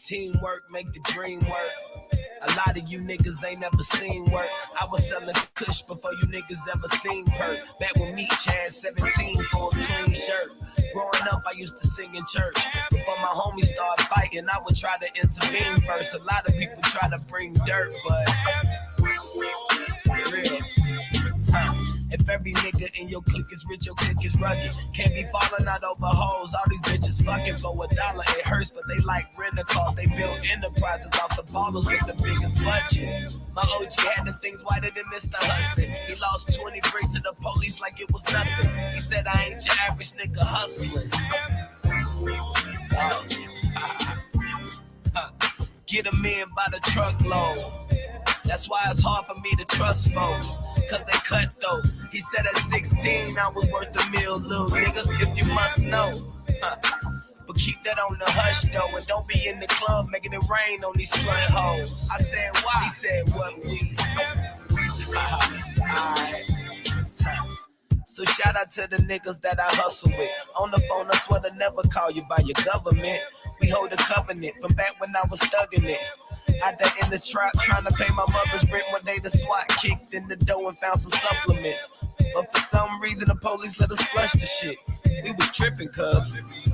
Teamwork make the dream work. A lot of you niggas ain't never seen work. I was selling kush before you niggas ever seen perk. Back when me had 17 for a clean shirt. Growing up, I used to sing in church. Before my homies started fighting, I would try to intervene first. A lot of people try to bring dirt, but for real. If every nigga in your clique is rich, your clique is rugged. Can't be falling out over hoes. All these bitches fucking for $1. It hurts, but they like rent-a-cars. They build enterprises off the ballers with the biggest budget. My OG had the things whiter than Mr. Hudson. He lost 20 bricks to the police like it was nothing. He said, I ain't your average nigga hustling. Get them in by the truckload. That's why it's hard for me to trust folks, cause they cutthroat. He said at 16 I was worth $1 million, little nigga, if you must know. But keep that on the hush though, and don't be in the club making it rain on these slut hoes. I said why? He said what we. Alright. So shout out to the niggas that I hustle with. On the phone I swear to never call you by your government. We hold a covenant from back when I was thugging it. Out there in the trap trying to pay my mother's rent. One day the SWAT kicked in the door and found some supplements. But for some reason the police let us flush the shit. We was tripping, cuz.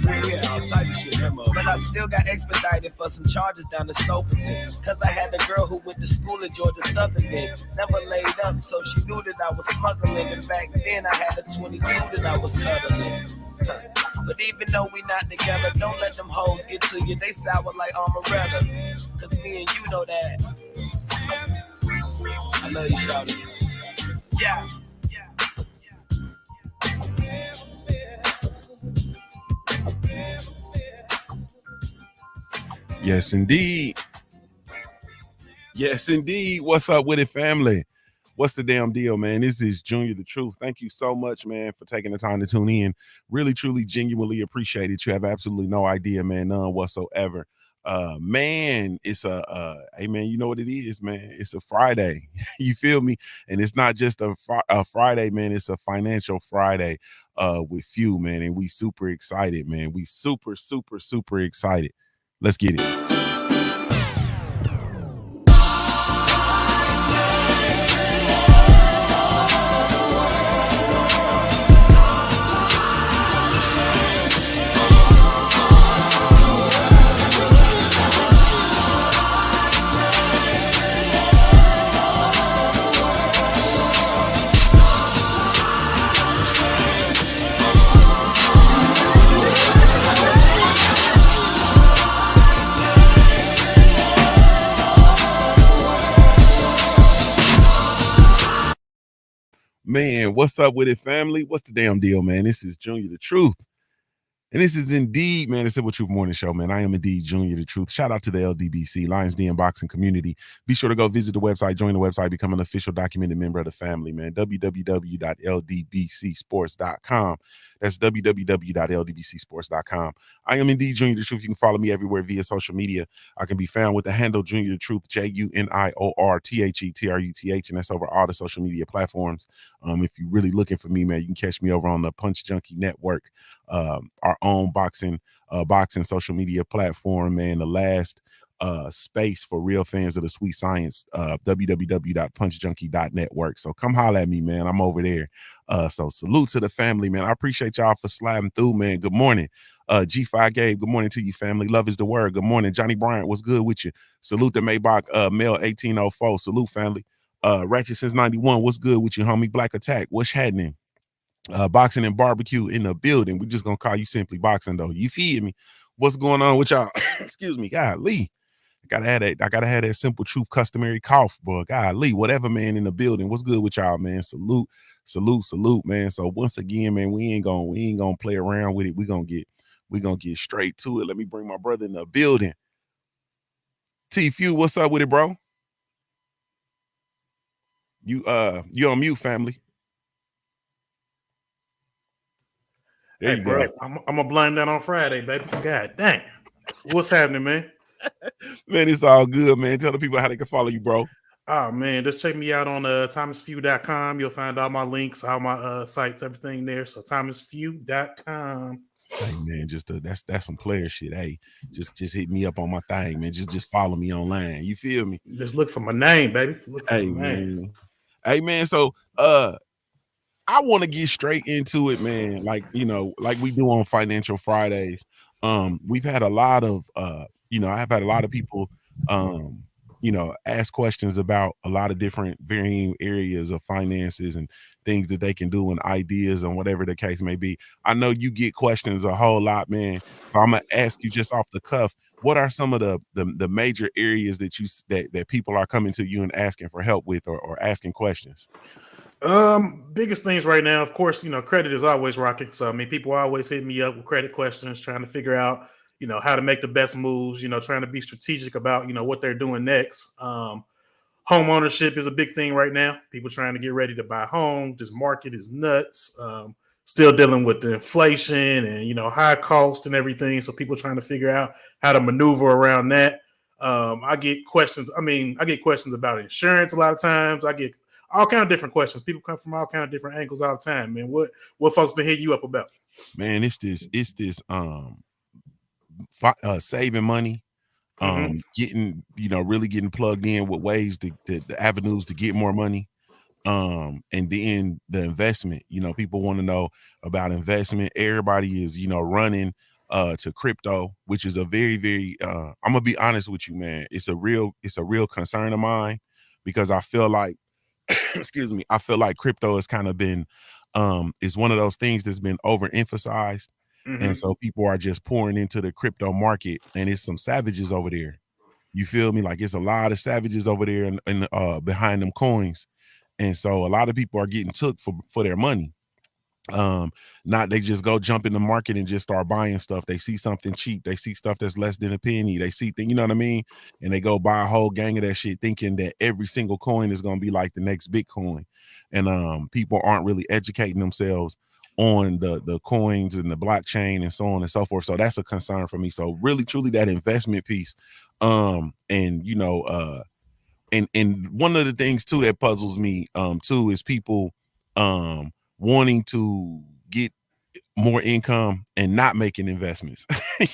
Yeah, all type of shit, but I still got expedited for some charges down in Soperton. Cause I had a girl who went to school at Georgia Southern then. Never laid up, so she knew that I was smuggling. And back then I had a 22 that I was cuddling. But even though we not together, don't let them hoes get to you. They sour like Amaretta. Cause me and you know that. I love you, shouty. Yeah. Yes, indeed. Yes, indeed. What's up with it, family? What's the damn deal, man? This is Junior the Truth. Thank you so much, man, for taking the time to tune in. Really, truly, genuinely appreciate it. You have absolutely no idea, man, none whatsoever. Man, it's hey, man, you know what it is, man? It's a Friday. You feel me? And it's not just a Friday, man. It's a financial Friday with you, man. And we super excited, man. We super, super, super excited. Let's get it. Man, what's up with it, family? What's the damn deal, man? This is Junior the Truth. And this is indeed, man, the Simple Truth Morning Show, man. I am indeed Junior the Truth. Shout out to the LDBC, Lions Den Boxing community. Be sure to go visit the website, join the website, become an official documented member of the family, man. www.ldbcsports.com. That's www.ldbcsports.com. I am indeed Junior the Truth. You can follow me everywhere via social media. I can be found with the handle Junior the Truth, JuniorTheTruth, and that's over all the social media platforms. If you're really looking for me, man, you can catch me over on the Punch Junkie Network, our own boxing social media platform, man. The last space for real fans of the sweet science, www.punchjunkie.network. So come holler at me, man. I'm over there. So salute to the family, man. I appreciate y'all for sliding through, man. Good morning. G5 Gabe, good morning to you, family. Love is the word. Good morning. Johnny Bryant, what's good with you? Salute to Maybach, Mel 1804. Salute, family. Ratchet since 91, what's good with you, homie? Black Attack, what's happening? Boxing and barbecue in the building. We're just gonna call you simply boxing, though. You feed me? What's going on with y'all? Excuse me, golly. I gotta have that Simple Truth customary cough, bro. Golly, whatever, man, in the building. What's good with y'all, man? Salute, man. So once again, man, we ain't gonna play around with it. We gonna get straight to it. Let me bring my brother in the building. T Few, what's up with it, bro? You on mute, family. There Hey, you go. bro, I'm gonna blame that on Friday, baby. God dang. What's happening, man? Man, it's all good, man. Tell the people how they can follow you, bro. Oh man, just check me out on thomasfew.com. You'll find all my links, all my sites, everything there. So thomasfew.com. Hey man, that's some player shit. Hey, just hit me up on my thing, man. Just follow me online. You feel me? Just look for my name, baby. Look for Hey my name. man. Hey man, so I want to get straight into it, man. Like, like we do on Financial Fridays. We've had a lot of I've had a lot of people ask questions about a lot of different varying areas of finances and things that they can do and ideas and whatever the case may be. I know you get questions a whole lot, man. So I'm gonna ask you just off the cuff, what are some of the major areas that that people are coming to you and asking for help with or asking questions? Biggest things right now, of course, credit is always rocking. So I mean, people always hit me up with credit questions, trying to figure out, how to make the best moves, trying to be strategic about, what they're doing next. Home ownership is a big thing right now. People trying to get ready to buy home. This market is nuts. Still dealing with the inflation and high cost and everything. So people trying to figure out how to maneuver around that. I get questions. I get questions about insurance a lot of times. I get all kind of different questions. People come from all kind of different angles all the time. Man, what folks been hitting you up about? Man, it's this saving money, Mm-hmm. getting really getting plugged in with ways the avenues to get more money, and then the investment. People want to know about investment. Everybody is running to crypto, which is a very very I'm gonna be honest with you, man. It's a real concern of mine because I feel like excuse me, I feel like crypto has kind of been is one of those things that's been overemphasized. And Mm-hmm. so people are just pouring into the crypto market, and it's some savages over there. You feel me? Like it's a lot of savages over there and behind them coins. And so a lot of people are getting took for their money. um Not they just go jump in the market and just start buying stuff. They see something cheap, they see stuff that's less than a penny, they see things, you know what I mean, and they go buy a whole gang of that shit thinking that every single coin is going to be like the next Bitcoin. And people aren't really educating themselves on the coins and the blockchain and so on and so forth. So that's a concern for me. So really truly that investment piece. And and one of the things too that puzzles me too is people wanting to get more income and not making investments.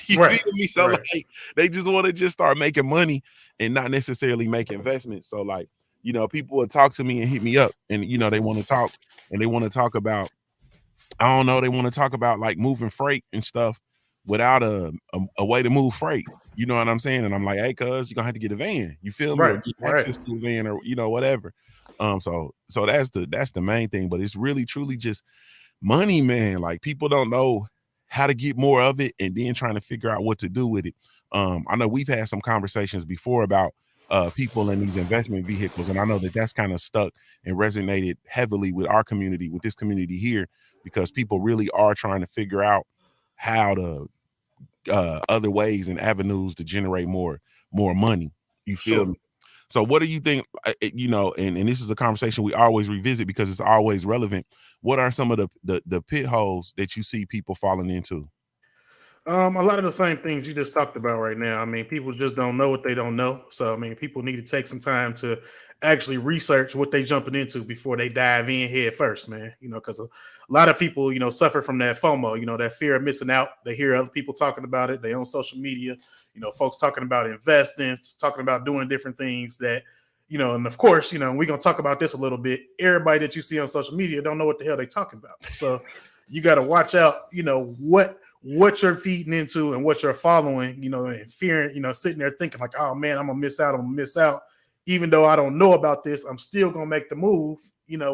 You Right. feel me? So Right. like they just want to just start making money and not necessarily make investments. So like, people will talk to me and hit me up and they want to talk and they want to talk about, I don't know, they want to talk about like moving freight and stuff without a way to move freight. You know what I'm saying? And I'm like, hey, cuz you're gonna have to get a van, you feel me, or Right. get Right. access to a van or whatever. So that's the main thing, but it's really truly just money, man. Like people don't know how to get more of it and then trying to figure out what to do with it. I know we've had some conversations before about people in these investment vehicles, and I know that that's kind of stuck and resonated heavily with our community, with this community here, because people really are trying to figure out how to other ways and avenues to generate more money. You feel Sure. me? So what do you think, and this is a conversation we always revisit because it's always relevant. What are some of the pit holes that you see people falling into? A lot of the same things you just talked about right now. I mean, people just don't know what they don't know. So, I mean, people need to take some time to actually research what they jumping into before they dive in head first, man. Because a lot of people, suffer from that FOMO, that fear of missing out. They hear other people talking about it. They on social media, folks talking about investing, talking about doing different things that, and of course, we're going to talk about this a little bit. Everybody that you see on social media don't know what the hell they talking about. So you got to watch out, what you're feeding into and what you're following, and fearing, sitting there thinking like, oh man, I'm gonna miss out. I'm gonna miss out. Even though I don't know about this, I'm still gonna make the move,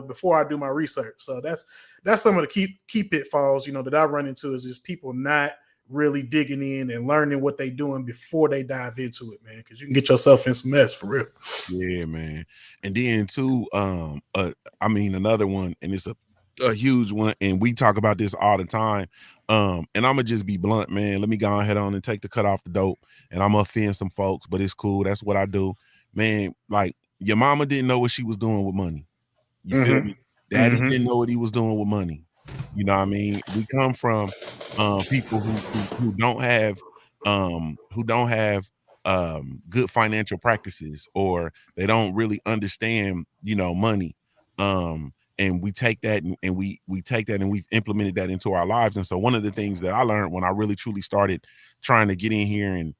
before I do my research. So that's some of the key pitfalls, that I run into is just people not really digging in and learning what they're doing before they dive into it, man. Because you can get yourself in some mess for real. Yeah, man. And then too, I mean another one, and it's a huge one, and we talk about this all the time. And I'm gonna just be blunt, man. Let me go ahead on and take the cut off the dope, and I'm gonna offend some folks, but it's cool. That's what I do, man. Like your mama didn't know what she was doing with money. You feel me? Mm-hmm. Daddy didn't Mm-hmm. know what he was doing with money. You know what I mean? We come from people who don't have good financial practices, or they don't really understand, money. And we take that and we take that and we've implemented that into our lives. And so one of the things that I learned when I really truly started trying to get in here and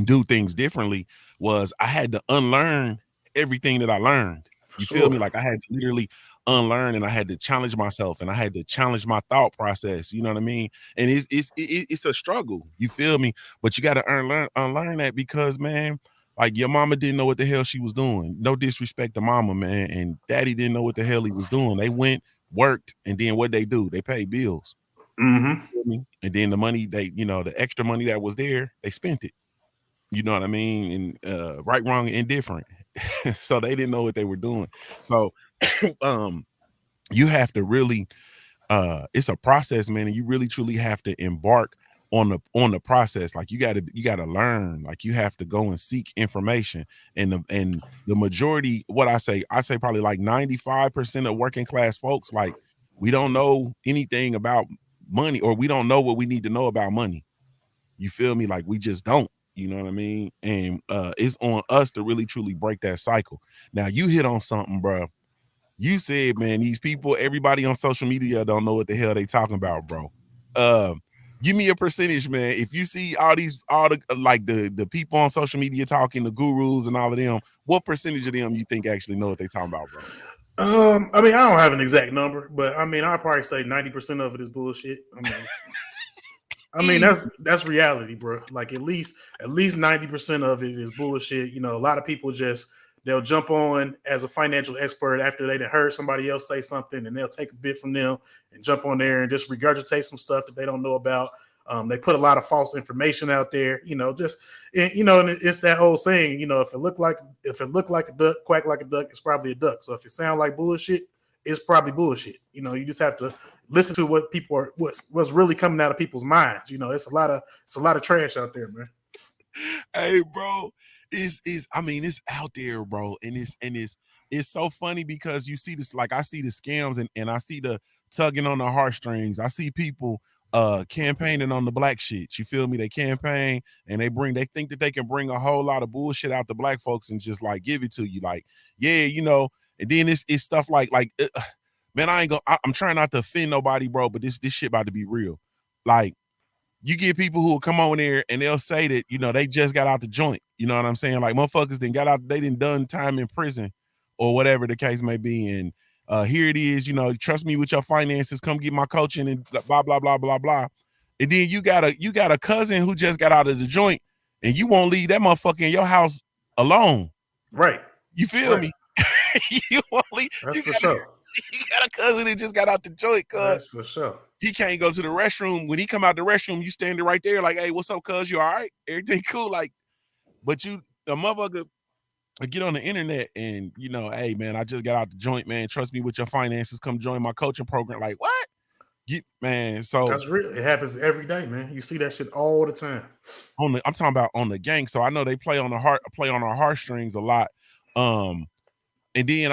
do things differently was I had to unlearn everything that I learned. For You feel me? sure. Like I had to literally unlearn, and I had to challenge myself, and I had to challenge my thought process. You know what I mean? And it's a struggle. You feel me? But you got to unlearn that, because man, like your mama didn't know what the hell she was doing. No disrespect to mama, man, and daddy didn't know what the hell he was doing. They went, worked, and then what they do? They paid bills. Mm-hmm. You feel me? And then the money the extra money that was there, they spent it. You know what I mean? And right, wrong, indifferent. So they didn't know what they were doing. So um you have to really it's a process, man, and you really truly have to embark on the process. Like you gotta learn. Like you have to go and seek information. And the majority, what I say probably like 95% of working class folks, like we don't know anything about money, or we don't know what we need to know about money. You feel me? Like we just don't. You know what I mean? And it's on us to really truly break that cycle. Now you hit on something, bro. You said, man, these people, everybody on social media don't know what the hell they talking about, bro. Um, Give me a percentage, man. If you see all the like the people on social media talking, the gurus and all of them, what percentage of them you think actually know what they talking about, bro? I mean, I don't have an exact number, but I mean, I'd probably say 90% of it is bullshit. I mean, Easy. that's reality, bro. Like at least 90% of it is bullshit. A lot of people they'll jump on as a financial expert after they done heard somebody else say something, and they'll take a bit from them and jump on there and just regurgitate some stuff that they don't know about. They put a lot of false information out there. And it's that old saying. If it look like a duck, quack like a duck, it's probably a duck. So if it sound like bullshit, it's probably bullshit. You just have to listen to what people are what's really coming out of people's minds. It's a lot of trash out there, man. Hey, bro, I mean, it's out there, bro, and it's so funny because you see this, like I see the scams, and I see the tugging on the heartstrings. I see people campaigning on the black shit. You feel me? They campaign and they think that they can bring a whole lot of bullshit out to black folks and just like give it to you, like, yeah, and then it's stuff like man, I'm trying not to offend nobody, bro, but this shit about to be real. Like, you get people who will come on there and they'll say that, they just got out the joint. You know what I'm saying? Like motherfuckers then got out, they done done time in prison or whatever the case may be. And here it is, trust me with your finances, come get my coaching and blah, blah, blah, blah, blah. And then you got a cousin who just got out of the joint, and you won't leave that motherfucker in your house alone. Right. You feel Right. me? you won't leave, That's you for got a, sure. you got a cousin that just got out the joint, cuz That's for sure. he can't go to the restroom. When he come out the restroom, you standing right there like, hey, what's up, cuz? You all right? Everything cool? Like, but the motherfucker get on the internet and, hey, man, I just got out the joint, man. Trust me with your finances. Come join my coaching program. Like, what? Man, so That's real. It happens every day, man. You see that shit all the time. I'm talking about on the gang. So I know they play on our heartstrings a lot. And then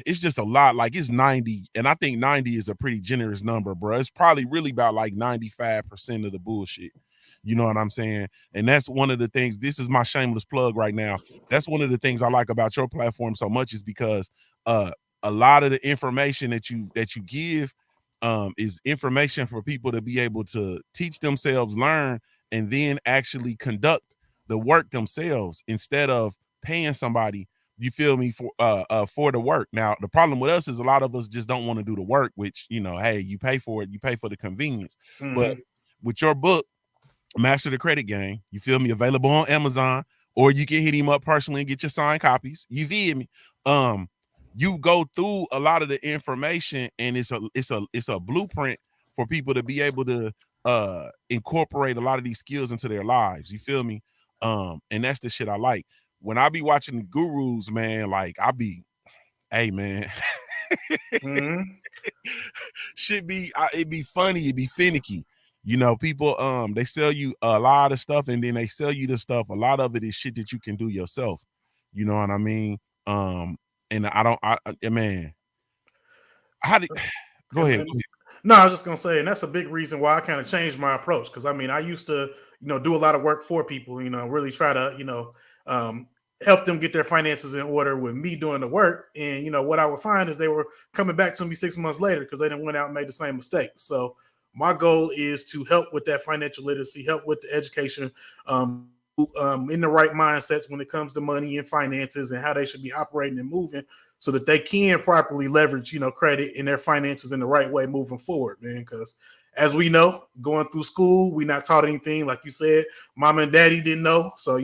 it's just a lot. Like it's 90, and I think 90 is a pretty generous number, bro. It's probably really about like 95% of the bullshit. You know what I'm saying? And that's one of the things. This is my shameless plug right now. That's one of the things I like about your platform so much, is because uh a lot of the information that you give is information for people to be able to teach themselves, learn, and then actually conduct the work themselves instead of paying somebody, you feel me, for the work. Now the problem with us is a lot of us just don't want to do the work, which, hey, you pay for it, you pay for the convenience. But Mm-hmm. with your book, Master the Credit Game, you feel me, available on Amazon, or you can hit him up personally and get your signed copies. You feel me? um you go through a lot of the information, and it's a blueprint for people to be able to incorporate a lot of these skills into their lives. You feel me? And that's the shit I like. When I be watching the gurus, man, like hey, man, Mm-hmm. it'd be funny, it'd be finicky. People they sell you a lot of stuff, and then they sell you the stuff. A lot of it is shit that you can do yourself. You know what I mean? And man, how did go ahead. And no, I was just gonna say, and that's a big reason why I kind of changed my approach. Because I mean, I used to, do a lot of work for people, really try to, um, help them get their finances in order with me doing the work. And what I would find is they were coming back to me 6 months later because they didn't went out and made the same mistake. So my goal is to help with that financial literacy, help with the education, in the right mindsets when it comes to money and finances and how they should be operating and moving so that they can properly leverage, credit in their finances in the right way moving forward, man. Because as we know, going through school, we not taught anything. Like you said, mom and daddy didn't know. So,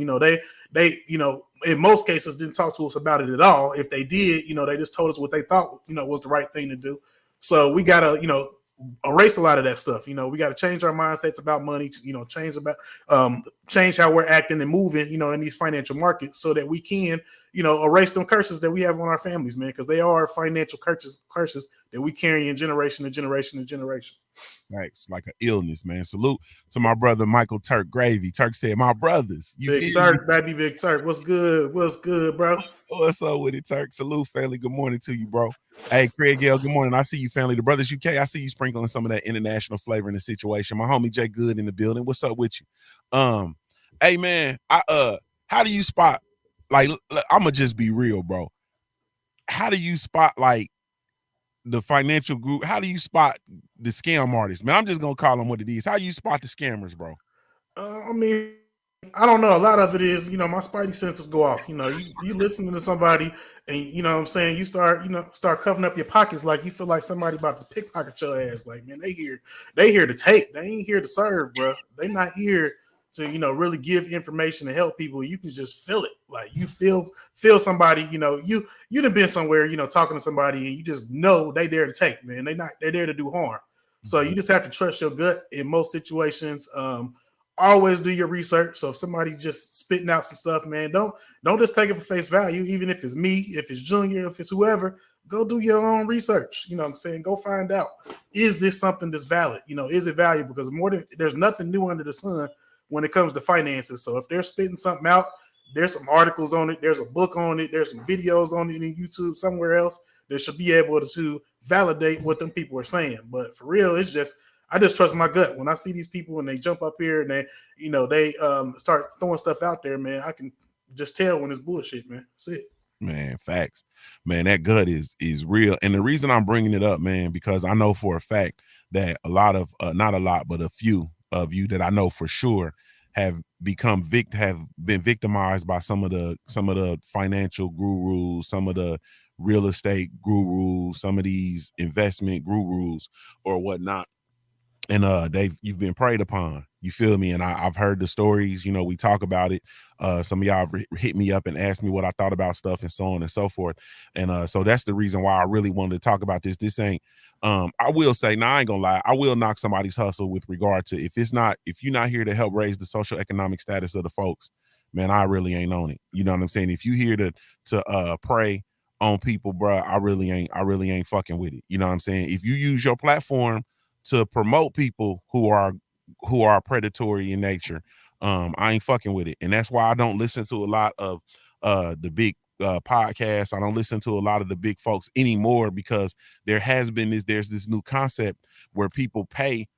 they, in most cases didn't talk to us about it at all. If they did, they just told us what they thought, was the right thing to do. So we gotta, erase a lot of that stuff. We got to change our mindsets about money, change how we're acting and moving, in these financial markets so that we can, erase them curses that we have on our families, man, because they are financial curses that we carry in generation to generation to generation. Right. It's like an illness, man. Salute to my brother, Michael Turk Gravy. Turk said, my brothers. Big Turk, baby, Big Turk. What's good? What's good, bro? What's up with it, Turk? Salute, family. Good morning to you, bro. Hey, Craig Gale, good morning. I see you, family. The Brothers UK, I see you sprinkling some of that international flavor in the situation. My homie Jay Good in the building. What's up with you? Hey, man, how do you spot, like, I'm going to just be real, bro. How do you spot, like, the financial group? How do you spot the scam artists, man? I'm just gonna call them what it is. How do you spot the scammers, bro? I mean, I don't know. A lot of it is, my spidey senses go off. You listening to somebody and what I'm saying, you start covering up your pockets like you feel like somebody about to pickpocket your ass. Like, man, they here to take. They ain't here to serve, bro. They not here to, really give information to help people. You can just feel it. Like you feel somebody, you done been somewhere, talking to somebody and you just know they there to take, man. They're there to do harm. So you just have to trust your gut in most situations. Always do your research. So if somebody just spitting out some stuff, man, don't just take it for face value. Even if it's me, if it's Junior, if it's whoever, go do your own research. You know what I'm saying? Go find out, is this something that's valid? Is it valuable? Because there's nothing new under the sun when it comes to finances. So if they're spitting something out, there's some articles on it, there's a book on it, there's some videos on it in YouTube somewhere else that should be able to validate what them people are saying. But for real, I just trust my gut. When I see these people and they jump up here and they start throwing stuff out there, man, I can just tell when it's bullshit, man. That's it. Man, facts. Man, that gut is real. And the reason I'm bringing it up, man, because I know for a fact that a lot of, not a lot, but a few of you that I know for sure have been victimized by some of the financial gurus, some of the real estate gurus, some of these investment gurus or whatnot. And you've been preyed upon. You feel me? And I've heard the stories. We talk about it. Some of y'all have hit me up and asked me what I thought about stuff and so on and so forth. And so that's the reason why I really wanted to talk about this. This ain't. I will say, now I ain't gonna lie. I will knock somebody's hustle with regard to if you're not here to help raise the social economic status of the folks, man, I really ain't on it. You know what I'm saying? If you here to prey on people, bro, I really ain't fucking with it. You know what I'm saying? If you use your platform to promote people who are predatory in nature, I ain't fucking with it. And that's why I don't listen to a lot of the big podcasts. I don't listen to a lot of the big folks anymore because there's this new concept where people pay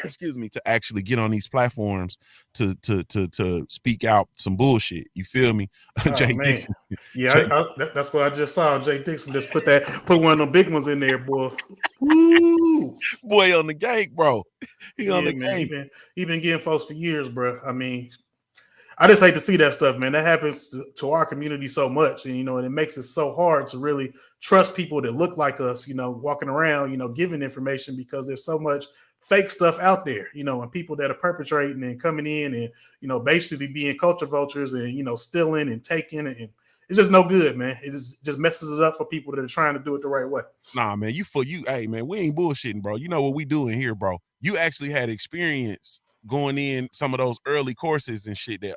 excuse me, to actually get on these platforms to speak out some bullshit. You feel me? Oh, Jay man. Dixon. Yeah, that's what I just saw. Jay Dixon just put one of them big ones in there, boy. Woo! Boy on the gang, bro. He on the man, gang. He been getting folks for years, bro. I mean, I just hate to see that stuff, man. That happens to our community so much, and and it makes it so hard to really trust people that look like us, walking around, giving information because there's so much fake stuff out there, and people that are perpetrating and coming in and basically being culture vultures and stealing and taking, and it's just no good, man. It just messes it up for people that are trying to do it the right way. Nah, man, hey man, we ain't bullshitting, bro. You know what we doing here, bro. You actually had experience going in some of those early courses and shit that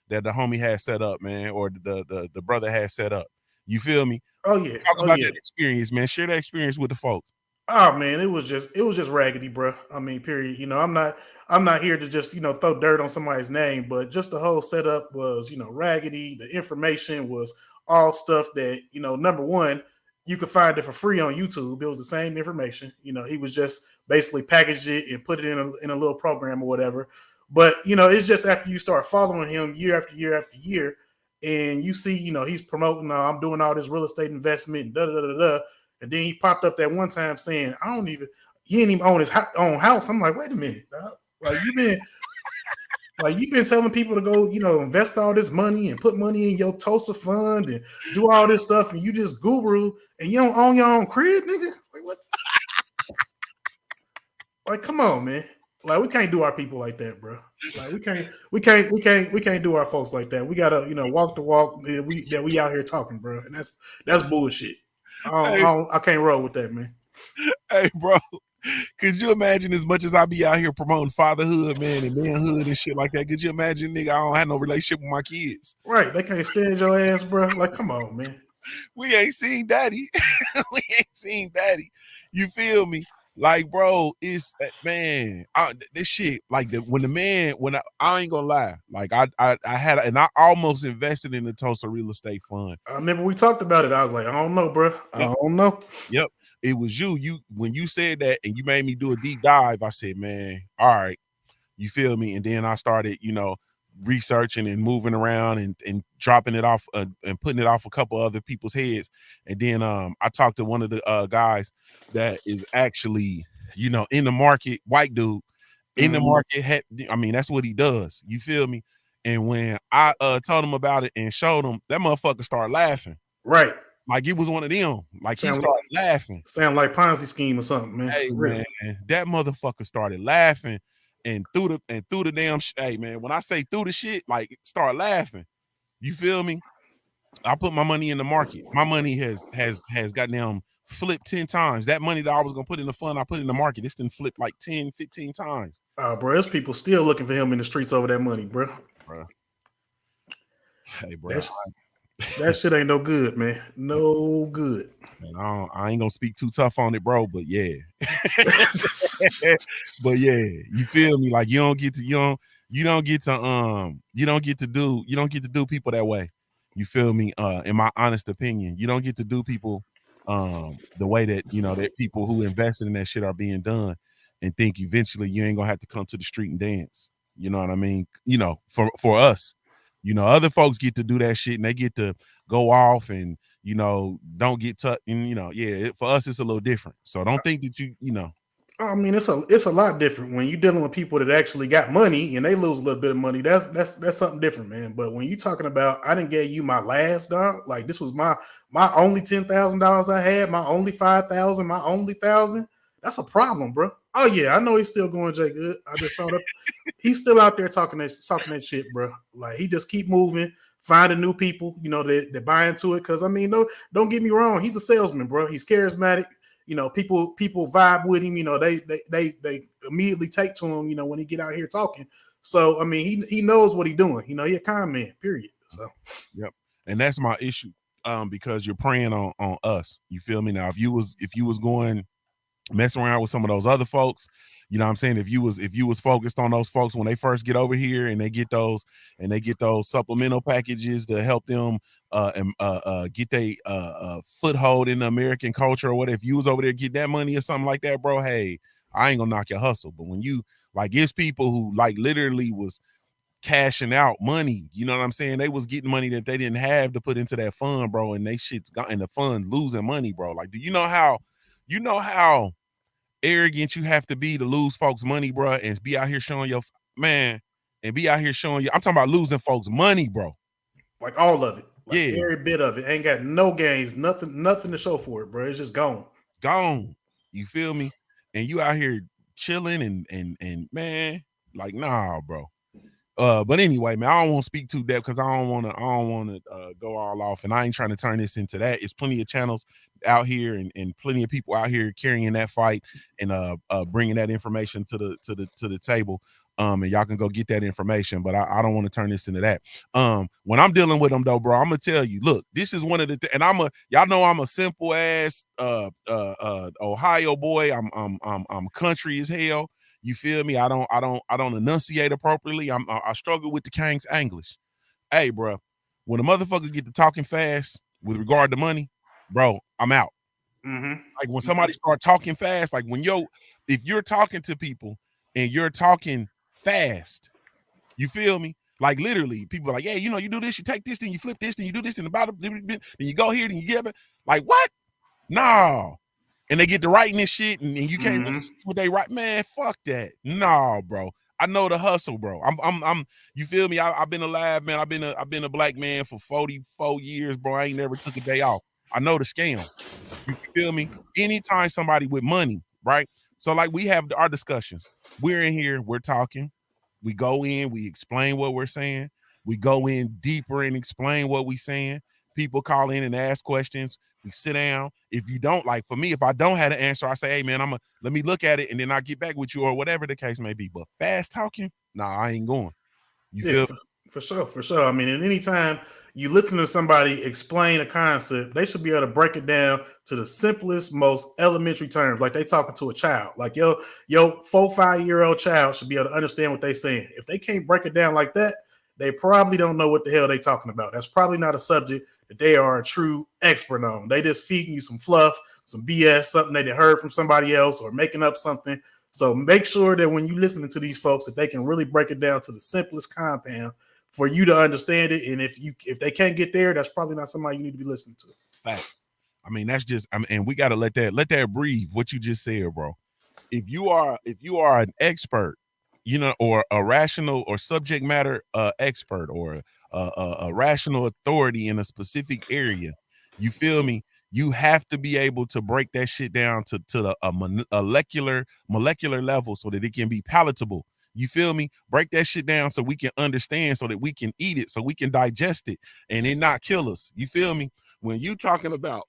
the homie had set up, man, or the brother had set up. You feel me? Oh yeah. Talk about that experience, man. Share that experience with the folks. Oh man, it was just raggedy, bro. I mean, period. I'm not here to just throw dirt on somebody's name, but just the whole setup was raggedy. The information was all stuff that number one, you could find it for free on YouTube. It was the same information. He was just basically packaged it and put it in a little program or whatever. But it's just after you start following him year after year after year, and you see, he's promoting, I'm doing all this real estate investment, and da da da da. And then he popped up that one time saying, he didn't even own his own house. I'm like, wait a minute, dog. Like you've been telling people to go, invest all this money and put money in your TOSA fund and do all this stuff, and you just guru and you don't own your own crib, nigga. Like what? Like, come on, man. Like, we can't do our people like that, bro. Like, we can't do our folks like that. We gotta, walk the walk that we out here talking, bro. And that's bullshit. I can't roll with that, man. Hey, bro. Could you imagine, as much as I be out here promoting fatherhood, man, and manhood and shit like that, could you imagine, nigga, I don't have no relationship with my kids? Right. They can't stand your ass, bro. Like, come on, man. We ain't seen daddy. We ain't seen daddy. You feel me? Like, bro, it's man, this shit, like when I ain't gonna lie, like I had, and I almost invested in the Tulsa real estate fund. I remember we talked about it. I was like, I don't know, bro. I don't know. Yep. It was you when you said that and you made me do a deep dive. I said, man, all right, you feel me? And then I started, researching and moving around and dropping it off and putting it off a couple other people's heads. And then I talked to one of the guys that is actually, in the market, white dude in the market. That's what he does. You feel me? And when I told him about it and showed him, that motherfucker started laughing. Right. Like it was one of them. Like he started laughing. Sound like Ponzi scheme or something, man. Hey, man, that motherfucker started laughing and threw the damn shit. Hey, man, when I say threw the shit, like start laughing. You feel me? I put my money in the market. My money has goddamn flipped 10 times. That money that I was gonna put in the fund, I put in the market. It's been flipped like 10, 15 times. Oh, bro, there's people still looking for him in the streets over that money, bro. Hey, bro. That shit ain't no good, man. No good. Man, I ain't gonna speak too tough on it, bro. But yeah, but yeah, you feel me? Like you don't get to do people that way. You feel me? In my honest opinion, you don't get to do people the way that that people who invested in that shit are being done, and think eventually you ain't gonna have to come to the street and dance. You know what I mean? For us. Other folks get to do that shit and they get to go off and, don't get touched. And, for us, it's a little different. So don't think that I mean, it's a lot different when you're dealing with people that actually got money and they lose a little bit of money. That's something different, man. But when you're talking about, I didn't give you my last dog. Like this was my only $10,000 I had, my only 5,000, my only 1,000. That's a problem, bro. Oh yeah, I know he's still going Jay Good. I just saw that he's still out there talking that shit, bro. Like he just keep moving, finding new people, that buy into it. Cause I mean, no, don't get me wrong, he's a salesman, bro. He's charismatic. People vibe with him. They immediately take to him. When he get out here talking. So I mean, he knows what he's doing. He a con man. Period. So yep, and that's my issue. Because you're preying on us. You feel me? Now, if you was going messing around with some of those other folks, you know what I'm saying? If you was focused on those folks when they first get over here and they get those supplemental packages to help them get their foothold in the American culture or whatever, if you was over there get that money or something like that, bro, hey, I ain't gonna knock your hustle. But when you it's people who literally was cashing out money, you know what I'm saying? They was getting money that they didn't have to put into that fund, bro, and they shit's got in the fund losing money, bro. Like, do you know how arrogant you have to be to lose folks' money, bro, and be out here showing your man and be out here showing you. I'm talking about losing folks' money, bro. Like all of it. Like every bit of it. Ain't got no gains, nothing to show for it, bro. It's just gone. Gone. You feel me? And you out here chilling and man, like, nah, bro. But anyway, man, I don't want to speak too depth because I don't want to go all off, and I ain't trying to turn this into that. It's plenty of channels out here and plenty of people out here carrying that fight and bringing that information to the table. And y'all can go get that information, but I don't want to turn this into that. When I'm dealing with them though, bro, I'm gonna tell you, look, this is one of the and y'all know I'm a simple ass Ohio boy. I'm country as hell. You feel me? I don't enunciate appropriately. I struggle with the King's English. Hey, bro, when a motherfucker get to talking fast with regard to money, bro, I'm out. Like when somebody start talking fast, like if you're talking to people and you're talking fast, you feel me? Like literally, people are like, yeah, you do this, you take this, then you flip this, then you do this, then then you go here, then you give it. Like what? No. And they get to writing this shit, and you can't really see what they write. Man, fuck that. No, bro. I know the hustle, bro. I'm. You feel me? I've been alive, man. I've been a black man for 44 years, bro. I ain't never took a day off. I know the scam. You feel me? Anytime somebody with money, right? So like we have our discussions. We're in here, we're talking. We go in, we explain what we're saying. We go in deeper and explain what we're saying. People call in and ask questions. We sit down. If you don't, like for me, if I don't have an answer, I say, hey man, let me look at it and then I'll get back with you or whatever the case may be. But fast talking, nah, I ain't going. You Yeah, feel for sure, for sure. I mean, at any time you listen to somebody explain a concept, they should be able to break it down to the simplest, most elementary terms, like they talking to a child. Like your 4-5-year-old child should be able to understand what they saying. If they can't break it down like that, they probably don't know what the hell they talking about. That's probably not a subject that they are a true expert on. They just feeding you some fluff, some BS, something that they heard from somebody else or making up something. So make sure that when you listening to these folks, that they can really break it down to the simplest compound for you to understand it. And if they can't get there, that's probably not somebody you need to be listening to. fact. I mean, that's just and we gotta let that breathe. What you just said, bro. If you are an expert, or a rational or subject matter expert or a rational authority in a specific area, you feel me? You have to be able to break that shit down to a molecular level so that it can be palatable. You feel me? Break that shit down so we can understand, so that we can eat it, so we can digest it, and it not kill us. You feel me? When you talking about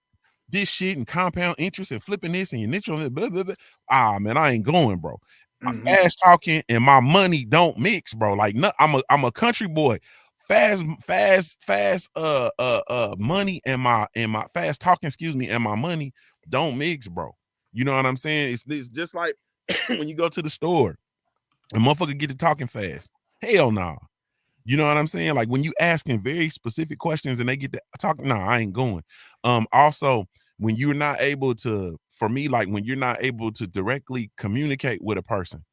this shit and compound interest and flipping this and your niche on it, blah, blah, blah. Man, I ain't going, bro. My fast talking and my money don't mix, bro. Like, no, I'm a country boy. Fast money and my fast talking, excuse me, and my money don't mix, bro. You know what I'm saying? It's just like when you go to the store, a motherfucker get to talking fast. Hell no. You know what I'm saying? Like when you asking very specific questions and they get to talk, nah, I ain't going. Also, when you're not able to, for me, like when you're not able to directly communicate with a person,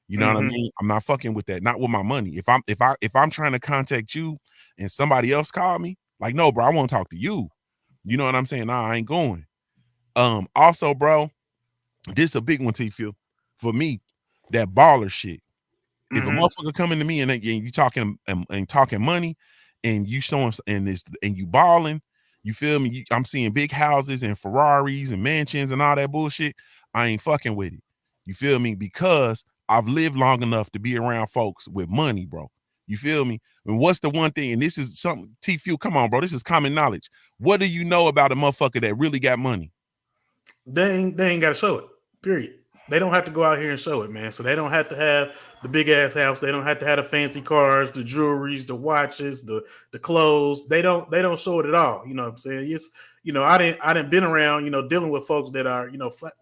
you know what I mean? I'm not fucking with that. Not with my money. If I'm trying to contact you and somebody else call me, like, no, bro, I want to talk to you. You know what I'm saying? Nah, I ain't going. Also, bro, this a big one, T-Phil. For me, that baller shit. If a motherfucker coming to me and you talking and talking money, and you showing and you balling, you feel me? I'm seeing big houses and Ferraris and mansions and all that bullshit. I ain't fucking with it. You feel me? Because I've lived long enough to be around folks with money, bro. You feel me? And what's the one thing? And this is something, T-Fuel, come on, bro. This is common knowledge. What do you know about a motherfucker that really got money? They ain't got to show it. Period. They don't have to go out here and show it, man. So they don't have to have the big ass house. They don't have to have the fancy cars, the jewelries, the watches, the clothes. They don't show it at all. You know what I'm saying? Yes, I didn't been around, dealing with folks that are,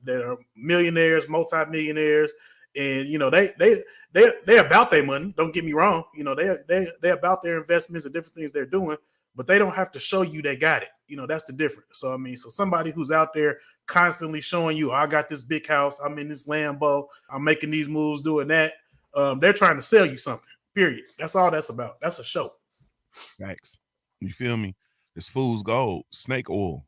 that are millionaires, multimillionaires, and they about their money. Don't get me wrong. They about their investments and different things they're doing, but they don't have to show you they got it. That's the difference. So I mean, so somebody who's out there constantly showing you, I got this big house, I'm in this Lambo, I'm making these moves, doing that. They're trying to sell you something. Period. That's all that's about. That's a show. Thanks. You feel me? It's fool's gold, snake oil.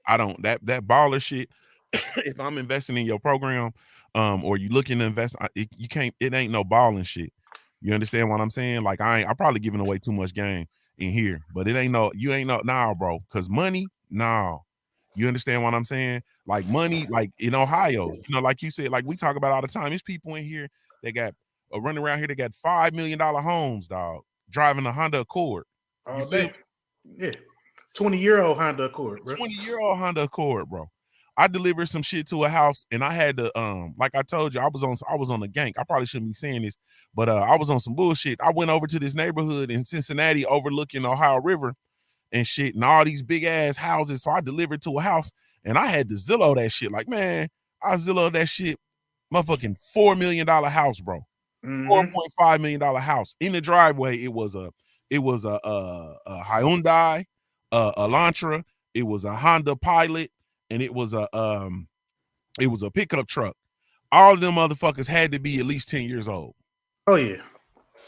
I don't that baller shit. If I'm investing in your program, or you looking to invest, you can't. It ain't no balling shit. You understand what I'm saying? Like I probably giving away too much game in here, but it ain't no. You ain't no nah, bro. Cause money, nah. You understand what I'm saying? Like money, like in Ohio, like you said, like we talk about all the time. There's people in here that got running around here. They got $5 million homes, dog, driving a Honda Accord. You All feel day. Yeah. 20-year-old Honda Accord, bro. 20-year-old Honda Accord, bro. I delivered some shit to a house and I had to like I told you, I was on the gank. I probably shouldn't be saying this, but I was on some bullshit. I went over to this neighborhood in Cincinnati overlooking Ohio River and shit and all these big ass houses. So I delivered to a house and I had to Zillow that shit. Like, man, I Zillow that shit, motherfucking $4 million house, bro. $4.5 million house. In the driveway, it was a Hyundai, Elantra, it was a Honda Pilot, and it was a pickup truck. All of them motherfuckers had to be at least 10 years old. Oh yeah,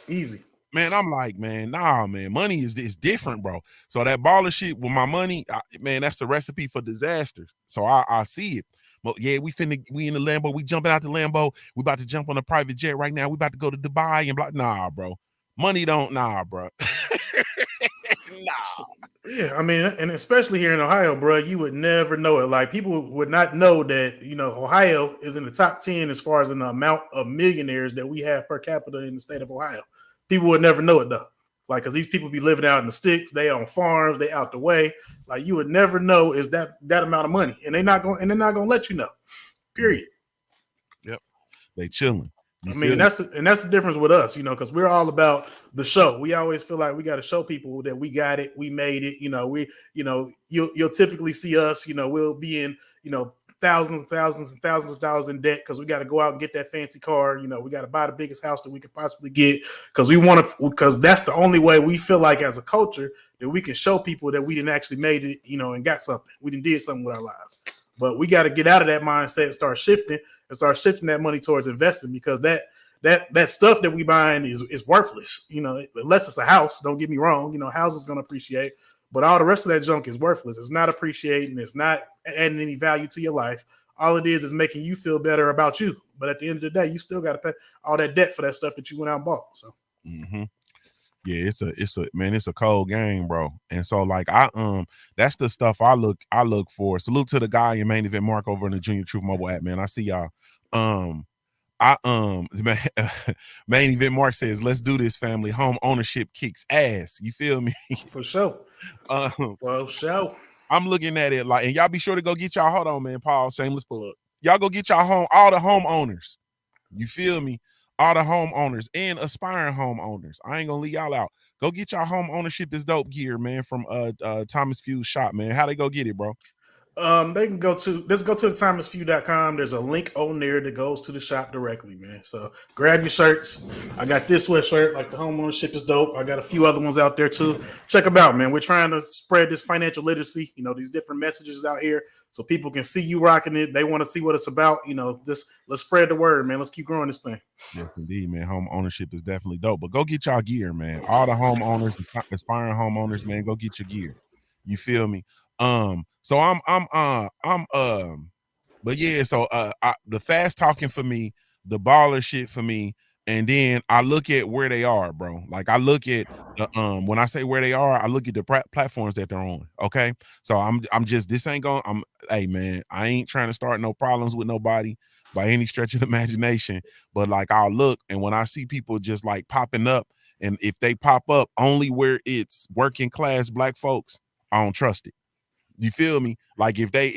easy. Man, I'm like, man, nah, man, money is different, bro. So that baller shit with my money, man, that's the recipe for disaster. So I see it. But yeah, we in the Lambo, we jumping out the Lambo, we about to jump on a private jet right now. We about to go to Dubai and blah. Nah, bro. Money don't, nah, bro. Nah. Yeah, I mean, and especially here in Ohio, bro, you would never know it. Like people would not know that, Ohio is in the top 10 as far as in the amount of millionaires that we have per capita in the state of Ohio. People would never know it though. Like, cause these people be living out in the sticks, they on farms, they out the way. Like you would never know is that amount of money. And they're not gonna let you know. Period. Yep. They chilling. I mean, that's the difference with us, because we're all about the show. We always feel like we got to show people that we got it, we made it. You'll typically see us. We'll be in thousands and thousands and thousands of dollars in debt because we got to go out and get that fancy car. We got to buy the biggest house that we could possibly get because that's the only way we feel like as a culture that we can show people that we didn't actually made it, and got something. We did something with our lives. But we got to get out of that mindset and start shifting that money towards investing because that stuff that we buying is worthless, unless it's a house. Don't get me wrong, houses going to appreciate, but all the rest of that junk is worthless. It's not appreciating. It's not adding any value to your life. All it is making you feel better about you. But at the end of the day, you still got to pay all that debt for that stuff that you went out and bought. So. Mm-hmm. Yeah, it's a cold game, bro. And so like that's the stuff I look for. Salute to the guy in Main Event Mark over in the Junior Truth mobile app, man. I see y'all. Main Event Mark says, let's do this, family. Home ownership kicks ass. You feel me? For sure. For sure. I'm looking at it like, and y'all be sure to go get y'all, hold on, man, Paul, shameless plug. Y'all go get y'all all the homeowners. You feel me? All the homeowners and aspiring homeowners. I ain't gonna leave y'all out. Go get y'all home ownership is dope gear, man, from Thomas Few's shop, man. How they go get it, bro? They can let's go to the timelessfew.com. There's a link on there that goes to the shop directly, man. So grab your shirts. I got this sweatshirt, like the home ownership is dope. I got a few other ones out there too. Check them out, man. We're trying to spread this financial literacy, these different messages out here so people can see you rocking it. They want to see what it's about. Let's spread the word, man. Let's keep growing this thing. Yes, indeed, man. Home ownership is definitely dope. But go get y'all gear, man. All the homeowners, aspiring homeowners, man, go get your gear. You feel me? So but yeah, so the fast talking for me, the baller shit for me, and then I look at where they are, bro. Like I look at the when I say where they are, I look at the platforms that they're on. Okay, so I'm just this ain't going. Hey man, I ain't trying to start no problems with nobody by any stretch of the imagination. But like I'll look, and when I see people just like popping up, and if they pop up only where it's working class black folks, I don't trust it. You feel me? Like if they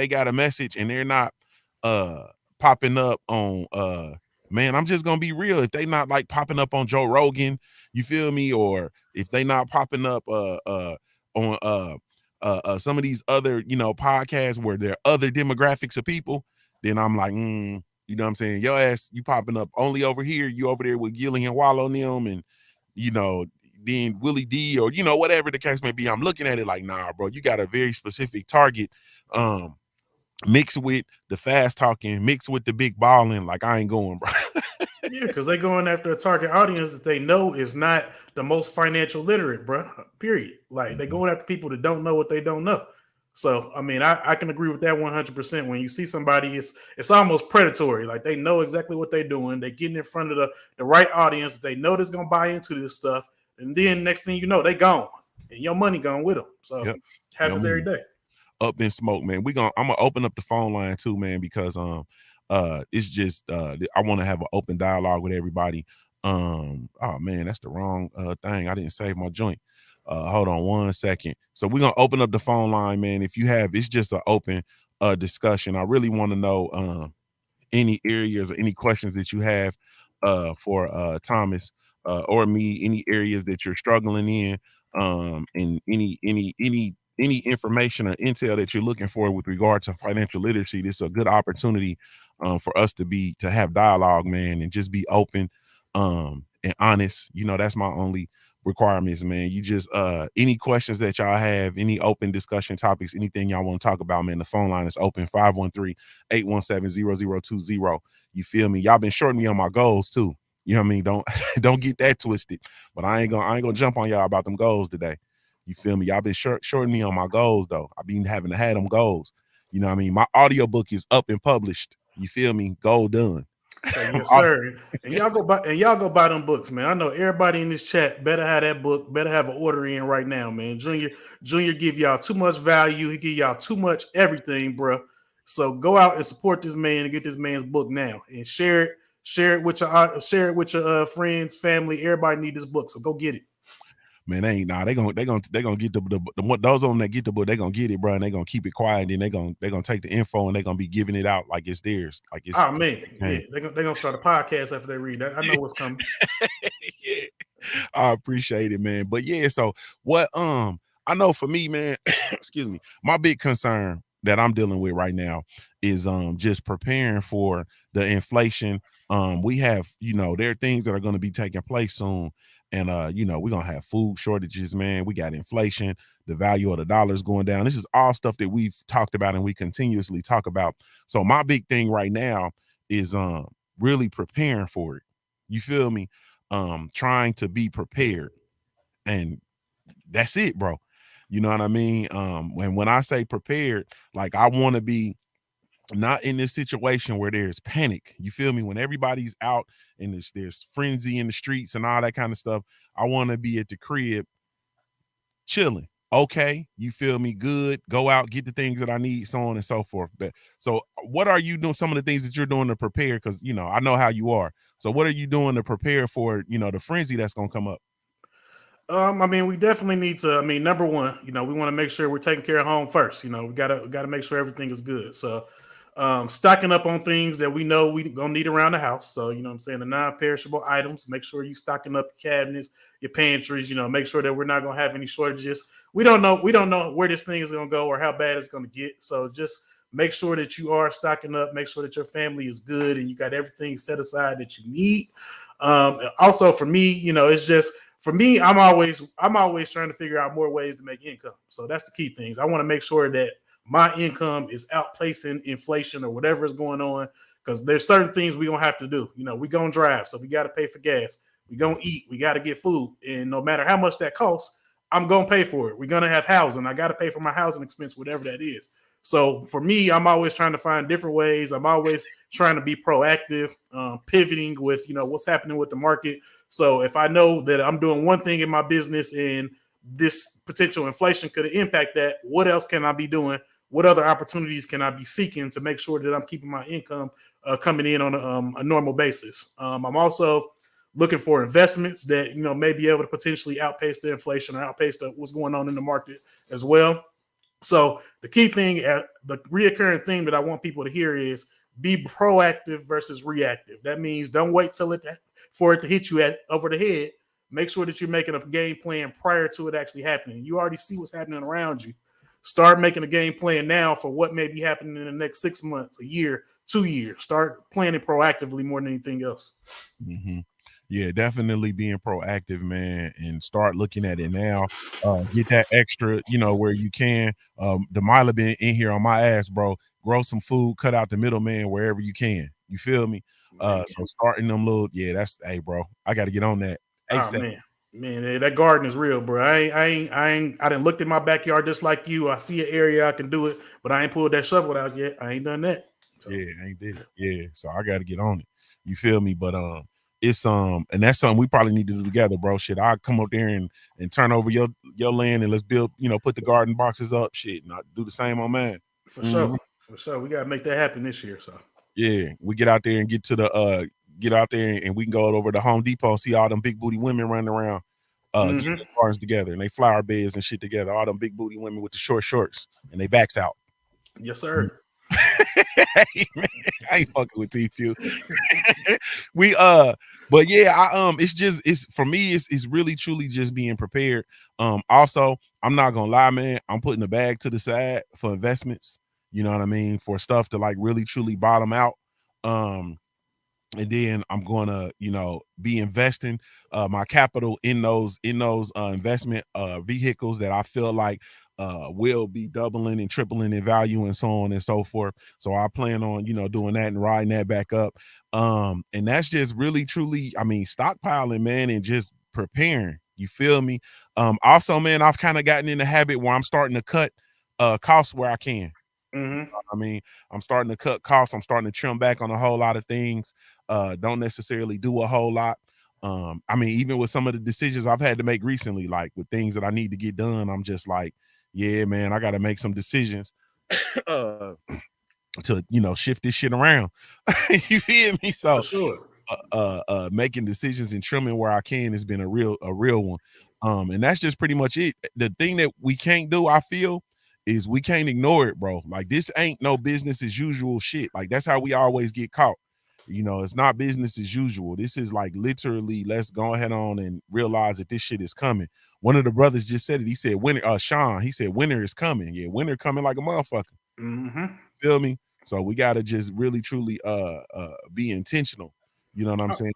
got a message and they're not popping up on man, I'm just gonna be real. If they not like popping up on Joe Rogan, you feel me? Or if they not popping up on some of these other, podcasts where there are other demographics of people, then I'm like, you know what I'm saying? Your ass, you popping up only over here, you over there with Gilly and Wallow and them, and then Willie D or whatever the case may be. I'm looking at it like, nah, bro, you got a very specific target. Mix with the fast talking, mix with the big balling. Like I ain't going, bro. Yeah, because they going after a target audience that they know is not the most financial literate, bro. Period. Like they going after people that don't know what they don't know. So I mean, I can agree with that 100%. When you see somebody, it's almost predatory. Like they know exactly what they're doing. They're getting in front of the right audience. They know that's gonna buy into this stuff. And then next thing you know, they gone. And your money gone with them. So happens every day. Up in smoke, man. I'm gonna open up the phone line too, man, because it's just I want to have an open dialogue with everybody. Oh man, that's the wrong thing. I didn't save my joint. Hold on 1 second. So we're gonna open up the phone line, man. If you have, it's just an open discussion. I really want to know any areas or any questions that you have for Thomas or me, any areas that you're struggling in, and any information or intel that you're looking for with regard to financial literacy. This is a good opportunity for us to have dialogue, man, and just be open and honest. That's my only requirements, man. You just any questions that y'all have, any open discussion topics, anything y'all want to talk about, man, the phone line is open, 513-817-0020. You feel me? Y'all been shorting me on my goals too. You know what I mean? Don't don't get that twisted. But I ain't gonna jump on y'all about them goals today. You feel me? Y'all been shorting me on my goals though. I've been having to have them goals. You know what I mean? My audiobook is up and published. You feel me? Goal done. So yes, sir. And y'all go buy them books, man. I know everybody in this chat better have that book, better have an order in right now, man. Junior give y'all too much value. He give y'all too much everything, bro. So go out and support this man and get this man's book now and share it. Share it with your friends, family. Everybody need this book, so go get it. Man, they gonna get the those on that get the book, they gonna get it, bro, and they gonna keep it quiet, and then they gonna take the info and they gonna be giving it out like it's theirs, like it's man, yeah, they gonna start a podcast after they read that. I know what's coming. Yeah, I appreciate it, man. But yeah, so what I know for me, man, excuse me, my big concern that I'm dealing with right now is just preparing for the inflation. We have, there are things that are going to be taking place soon. And we're gonna have food shortages, man. We got inflation, the value of the dollar is going down. This is all stuff that we've talked about and we continuously talk about. So my big thing right now is really preparing for it. You feel me? Trying to be prepared. And that's it, bro. You know what I mean? When I say prepared, like I want to be not in this situation where there's panic. You feel me? When everybody's out and there's frenzy in the streets and all that kind of stuff, I want to be at the crib chilling. Okay, you feel me? Good. Go out, get the things that I need, so on and so forth. But so what are you doing? Some of the things that you're doing to prepare, because I know how you are. So what are you doing to prepare for the frenzy that's gonna come up? I mean, we definitely need to. I mean, number one, we want to make sure we're taking care of home first. We gotta make sure everything is good. So, stocking up on things that we know we gonna need around the house. So, what I'm saying, the non-perishable items. Make sure you stocking up your cabinets, your pantries. Make sure that we're not gonna have any shortages. We don't know where this thing is gonna go or how bad it's gonna get. So, just make sure that you are stocking up. Make sure that your family is good and you got everything set aside that you need. Also, for me, it's just. For me, I'm always trying to figure out more ways to make income. So that's the key things. I want to make sure that my income is outpacing inflation or whatever is going on, because there's certain things we're going to have to do. We're going to drive, so we got to pay for gas. We're going to eat. We got to get food. And no matter how much that costs, I'm going to pay for it. We're going to have housing. I got to pay for my housing expense, whatever that is. So for me, I'm always trying to find different ways. I'm always trying to be proactive, pivoting with, what's happening with the market. So if I know that I'm doing one thing in my business and this potential inflation could impact that, what else can I be doing? What other opportunities can I be seeking to make sure that I'm keeping my income coming in on a normal basis? I'm also looking for investments that, may be able to potentially outpace the inflation or outpace what's going on in the market as well. So the key thing, the reoccurring theme that I want people to hear is be proactive versus reactive. That means don't wait for it to hit you over the head. Make sure that you're making a game plan prior to it actually happening. You already see what's happening around you. Start making a game plan now for what may be happening in the next 6 months, a year, 2 years. Start planning proactively more than anything else. Mm-hmm. Yeah, definitely being proactive, man, and start looking at it now. Get that extra, where you can. Delilah been in here on my ass, bro. Grow some food, cut out the middleman wherever you can. You feel me? So starting them little, hey, bro, I got to get on that. Oh man, that garden is real, bro. I didn't looked at my backyard just like you. I see an area I can do it, but I ain't pulled that shovel out yet. I ain't done that. So. Yeah, I ain't did it. Yeah, so I got to get on it. You feel me? But it's and that's something we probably need to do together, bro. Shit, I'll come up there and turn over your land and let's build, put the garden boxes up, shit, and I do the same on mine. For sure. We gotta make that happen this year. So yeah, we get out there and get out there and we can go over to Home Depot and see all them big booty women running around, getting their gardens together and they flower beds and shit together. All them big booty women with the short shorts and they backs out. Yes, sir. Hey, man, I ain't fucking with T-Few. But yeah, it's for me, it's really truly just being prepared. Also, I'm not gonna lie, man, I'm putting a bag to the side for investments, you know what I mean, for stuff to like really truly bottom out. and then I'm gonna, be investing my capital in those investment vehicles that I feel like will be doubling and tripling in value and so on and so forth. So I plan on, doing that and riding that back up. And that's just really truly, I mean, stockpiling, man, and just preparing. You feel me? Also, man, I've kind of gotten in the habit where I'm starting to cut costs where I can. Mm-hmm. I mean, I'm starting to cut costs. I'm starting to trim back on a whole lot of things. Don't necessarily do a whole lot. I mean, even with some of the decisions I've had to make recently, like with things that I need to get done, I'm just like, yeah, man, I got to make some decisions uh, to, shift this shit around. You feel me? For So, sure. making decisions and trimming where I can has been a real one. And that's just pretty much it. The thing that we can't do, I feel, is we can't ignore it, bro. Like this ain't no business as usual shit. Like that's how we always get caught. It's not business as usual. This is like literally, let's go ahead on and realize that this shit is coming. One of the brothers just said it. He said, winter, Sean, he said, winter is coming. Yeah, winter coming like a motherfucker. Mm-hmm. Feel me? So we gotta just really truly be intentional. You know what I'm saying?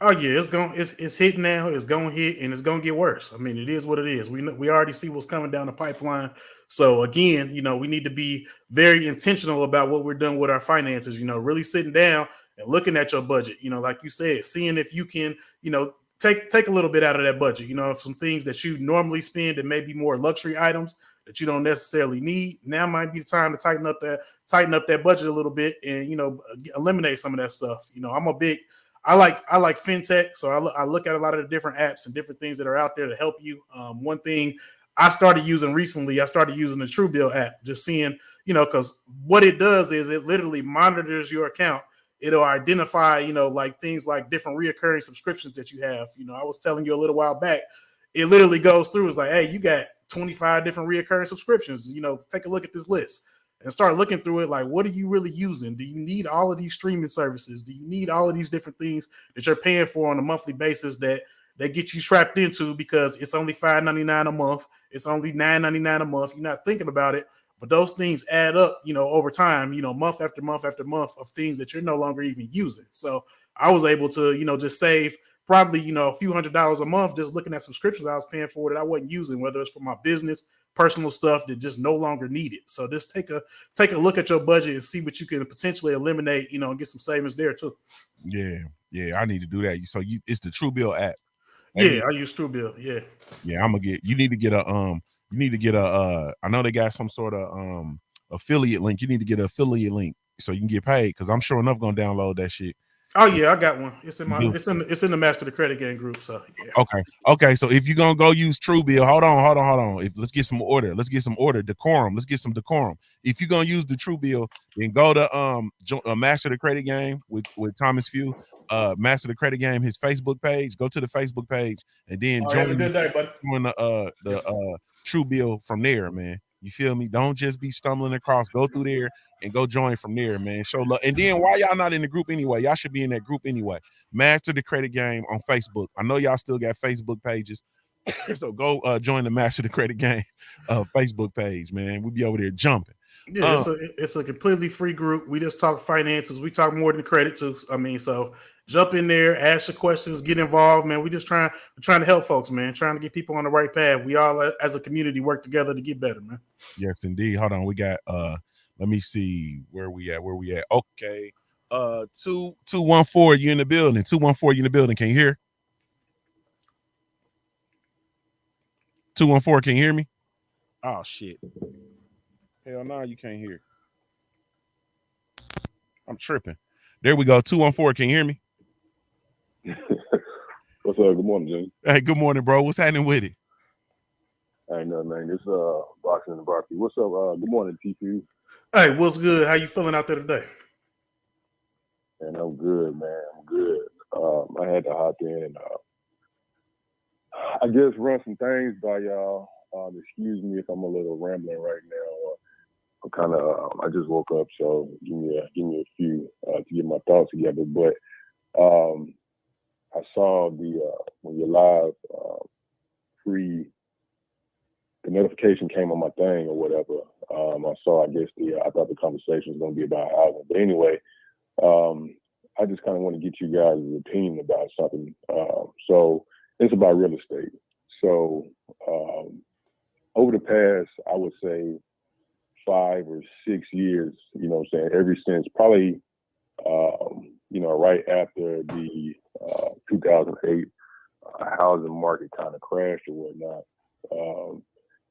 Oh yeah, it's hitting now. It's gonna hit, and it's gonna get worse. I mean, it is what it is. We already see what's coming down the pipeline. So again, we need to be very intentional about what we're doing with our finances. Really sitting down and looking at your budget. Like you said, seeing if you can, take a little bit out of that budget. Some things that you normally spend that may be more luxury items that you don't necessarily need. Now might be the time to tighten up that budget a little bit, and eliminate some of that stuff. I like fintech, so I look at a lot of the different apps and different things that are out there to help you. One thing I started using recently, I started using the Truebill app, just seeing, because what it does is it literally monitors your account. It'll identify, like things like different reoccurring subscriptions that you have. I was telling you a little while back, it literally goes through. It's like, hey, you got 25 different reoccurring subscriptions. Take a look at this list and start looking through it. Like, what are you really using? Do you need all of these streaming services? Do you need all of these different things that you're paying for on a monthly basis that get you trapped into because it's only $5.99 a month? It's only $9.99 a month. You're not thinking about it, but those things add up, over time, month after month after month of things that you're no longer even using. So I was able to, just save probably, a few $100s a month just looking at subscriptions I was paying for that I wasn't using, whether it's for my business, personal stuff that just no longer needed. So just take a look at your budget and see what you can potentially eliminate, and get some savings there too. Yeah, I need to do that. So it's the Truebill app. Yeah, I use Truebill. Yeah, I'm gonna get. You need to get a I know they got some sort of affiliate link. You need to get an affiliate link so you can get paid, because I'm sure enough gonna download that shit. Oh yeah, I got one. It's in You my do? it's in the Master the Credit Game group. So yeah. Okay. So if you're gonna go use Truebill, hold on. Let's get some order. Decorum. Let's get some decorum. If you're gonna use the Truebill, then go to Master the Credit Game with Thomas Few. Master the Credit Game, his Facebook page. Go to the Facebook page and then All right, have a good day, buddy. join the Truebill from there, man. You feel me? Don't just be stumbling across. Go through there and go join from there, man. Show love. And then why y'all not in the group anyway? Y'all should be in that group anyway. Master the Credit Game on Facebook. I know y'all still got Facebook pages. So go join the Master the Credit Game Facebook page, man. We'll be over there jumping. Yeah, it's a completely free group. We just talk finances. We talk more than credit too. I mean, so jump in there, ask your questions, get involved, man. We're trying to help folks, man. Trying to get people on the right path. We all as a community work together to get better, man. Yes, indeed. Hold on. We got let me see where we at. Okay. 214, you in the building. 214, you in the building. Can you hear? 214, can you hear me? Oh shit. Hell no, you can't hear. I'm tripping. There we go. 214, can you hear me? What's up? Good morning, Jimmy. Hey, good morning, bro. What's happening with it? Ain't nothing, man. This boxing and barbecue. What's up? Good morning, TP. Hey, what's good? How you feeling out there today? And I'm good, man. I'm good. I had to hop in and I just run some things by y'all. Excuse me if I'm a little rambling right now. I'm kind of. I just woke up, so give me a few to get my thoughts together. But I saw when you're live, the notification came on my thing or whatever. I saw. I guess I thought the conversation was going to be about housing, but anyway, I just kind of want to get you guys' opinion about something. So it's about real estate. So over the past, I would say 5 or 6 years, you know what I'm saying, ever since probably, you know, right after the 2008 housing market kind of crashed or whatnot,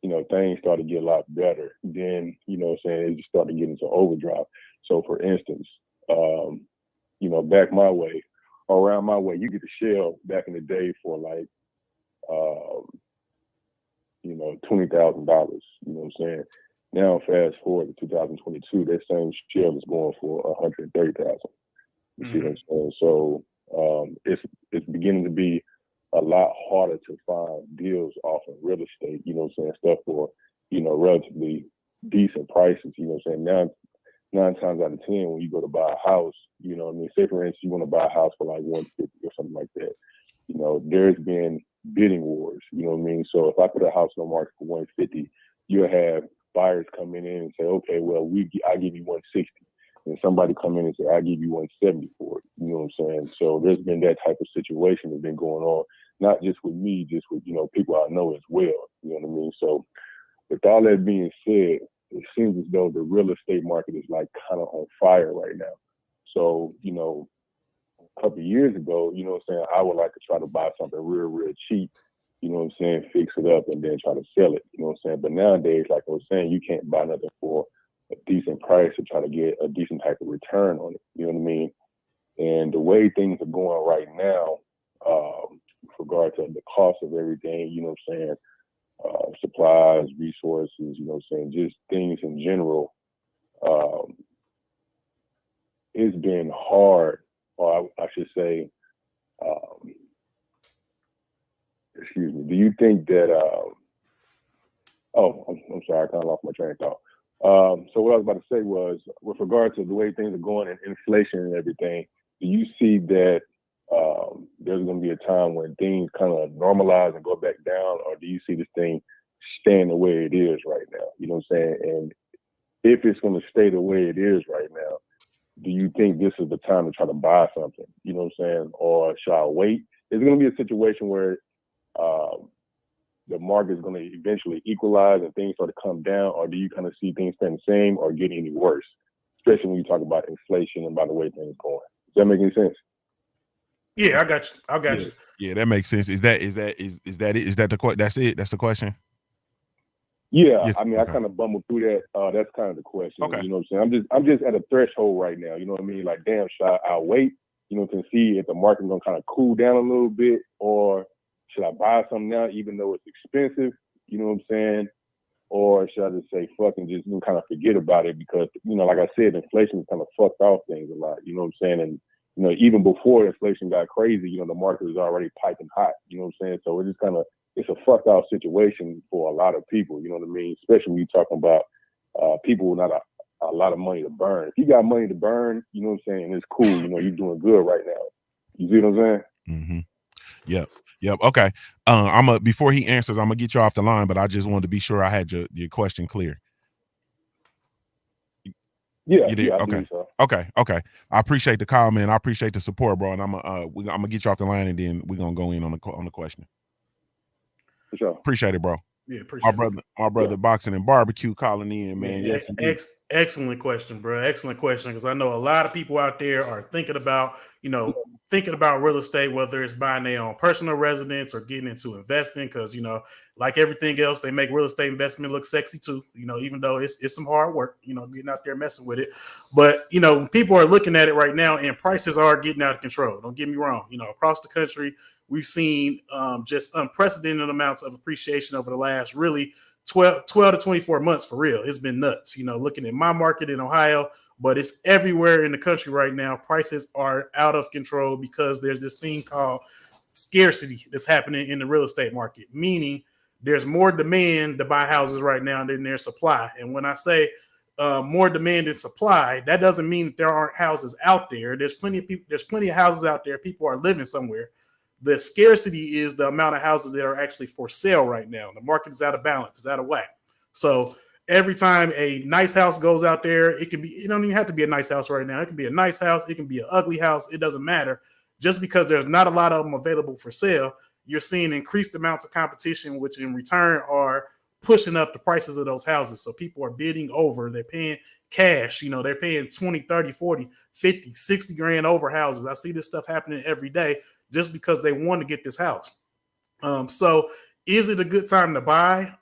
you know, things started to get a lot better. Then, you know what I'm saying, it just started getting into overdrive. So for instance, you know, back my way, or around my way, you get a shell back in the day for like, you know, $20,000, you know what I'm saying? Now, fast forward to 2022, that same shell is going for $130,000. You see what I'm saying? So it's beginning to be a lot harder to find deals off of real estate, you know what I'm saying, stuff for, you know, relatively decent prices, you know what I'm saying? Now, 9 times out of 10, when you go to buy a house, you know what I mean, say for instance, you want to buy a house for like 150 or something like that, you know, there's been bidding wars, you know what I mean? So if I put a house on the market for 150, you'll have buyers coming in and say, okay, well, I give you 160. And somebody come in and say, I give you 170 for it. You know what I'm saying? So there's been that type of situation that's been going on, not just with me, just with, you know, people I know as well. You know what I mean? So with all that being said, it seems as though the real estate market is like kind of on fire right now. So, you know, a couple of years ago, you know what I'm saying, I would like to try to buy something real, real cheap, you know what I'm saying, fix it up and then try to sell it, you know what I'm saying? But nowadays, like I was saying, you can't buy nothing for a decent price to try to get a decent type of return on it, you know what I mean? And the way things are going right now, with regard to the cost of everything, you know what I'm saying, supplies, resources, you know what I'm saying, just things in general, it's been hard, or I should say, excuse me, do you think that, I'm sorry, I kind of lost my train of thought. So what I was about to say was, with regard to the way things are going and inflation and everything, do you see that there's going to be a time when things kind of normalize and go back down, or do you see this thing staying the way it is right now? You know what I'm saying? And if it's going to stay the way it is right now, do you think this is the time to try to buy something? You know what I'm saying? Or shall I wait? Is it going to be a situation where the market is going to eventually equalize and things start to come down, or do you kind of see things staying the same or getting any worse, especially when you talk about inflation and by the way things are going? Does that make any sense? Yeah, I got you. I got you. Yeah, that makes sense. Is that the question? That's it. That's the question. Yeah, I mean, okay. I kind of bumbled through that. That's kind of the question. Okay. You know what I'm saying? I'm just at a threshold right now. You know what I mean? Like, damn, should I'll wait, you know, to see if the market's gonna kind of cool down a little bit, or should I buy something now, even though it's expensive? You know what I'm saying? Or should I just say fuck and just, you know, kind of forget about it because, you know, like I said, inflation kind of fucked off things a lot. You know what I'm saying? And you know, even before inflation got crazy, you know, the market was already piping hot. You know what I'm saying? So it just kind of, it's a fucked out situation for a lot of people. You know what I mean? Especially when you're talking about people with not a lot of money to burn. If you got money to burn, you know what I'm saying? It's cool. You know, you're doing good right now. You see what I'm saying? Mm-hmm. Yep. Okay. Before he answers, I'm gonna get you off the line, but I just wanted to be sure I had your question clear. Yeah. Okay. So. Okay. I appreciate the call, man. I appreciate the support, bro. And I'm gonna get you off the line, and then we're gonna go in on the question. For sure. Appreciate it, bro. Yeah, appreciate my brother, Boxing and Barbecue calling in, man. Yeah, yes, excellent question, bro. Excellent question, because I know a lot of people out there are thinking about real estate, whether it's buying their own personal residence or getting into investing, because, you know, like everything else, they make real estate investment look sexy too, you know, even though it's some hard work, you know, getting out there messing with it. But, you know, people are looking at it right now and prices are getting out of control. Don't get me wrong. You know, across the country, we've seen just unprecedented amounts of appreciation over the last really 12 to 24 months for real. It's been nuts, you know, looking at my market in Ohio, but it's everywhere in the country right now. Prices are out of control because there's this thing called scarcity that's happening in the real estate market, meaning there's more demand to buy houses right now than there's supply. And when I say more demand than supply, that doesn't mean that there aren't houses out there. There's plenty of people, there's plenty of houses out there. People are living somewhere. The scarcity is the amount of houses that are actually for sale right now. The market is out of balance, it's out of whack. So every time a nice house goes out there, it don't even have to be a nice house right now. It can be a nice house. It can be an ugly house. It doesn't matter. Just because there's not a lot of them available for sale, you're seeing increased amounts of competition, which in return are pushing up the prices of those houses. So people are bidding over. They're paying cash. They're paying 20, 30, 40, 50, 60 grand over houses. I see this stuff happening every day just because they want to get this house. So is it a good time to buy?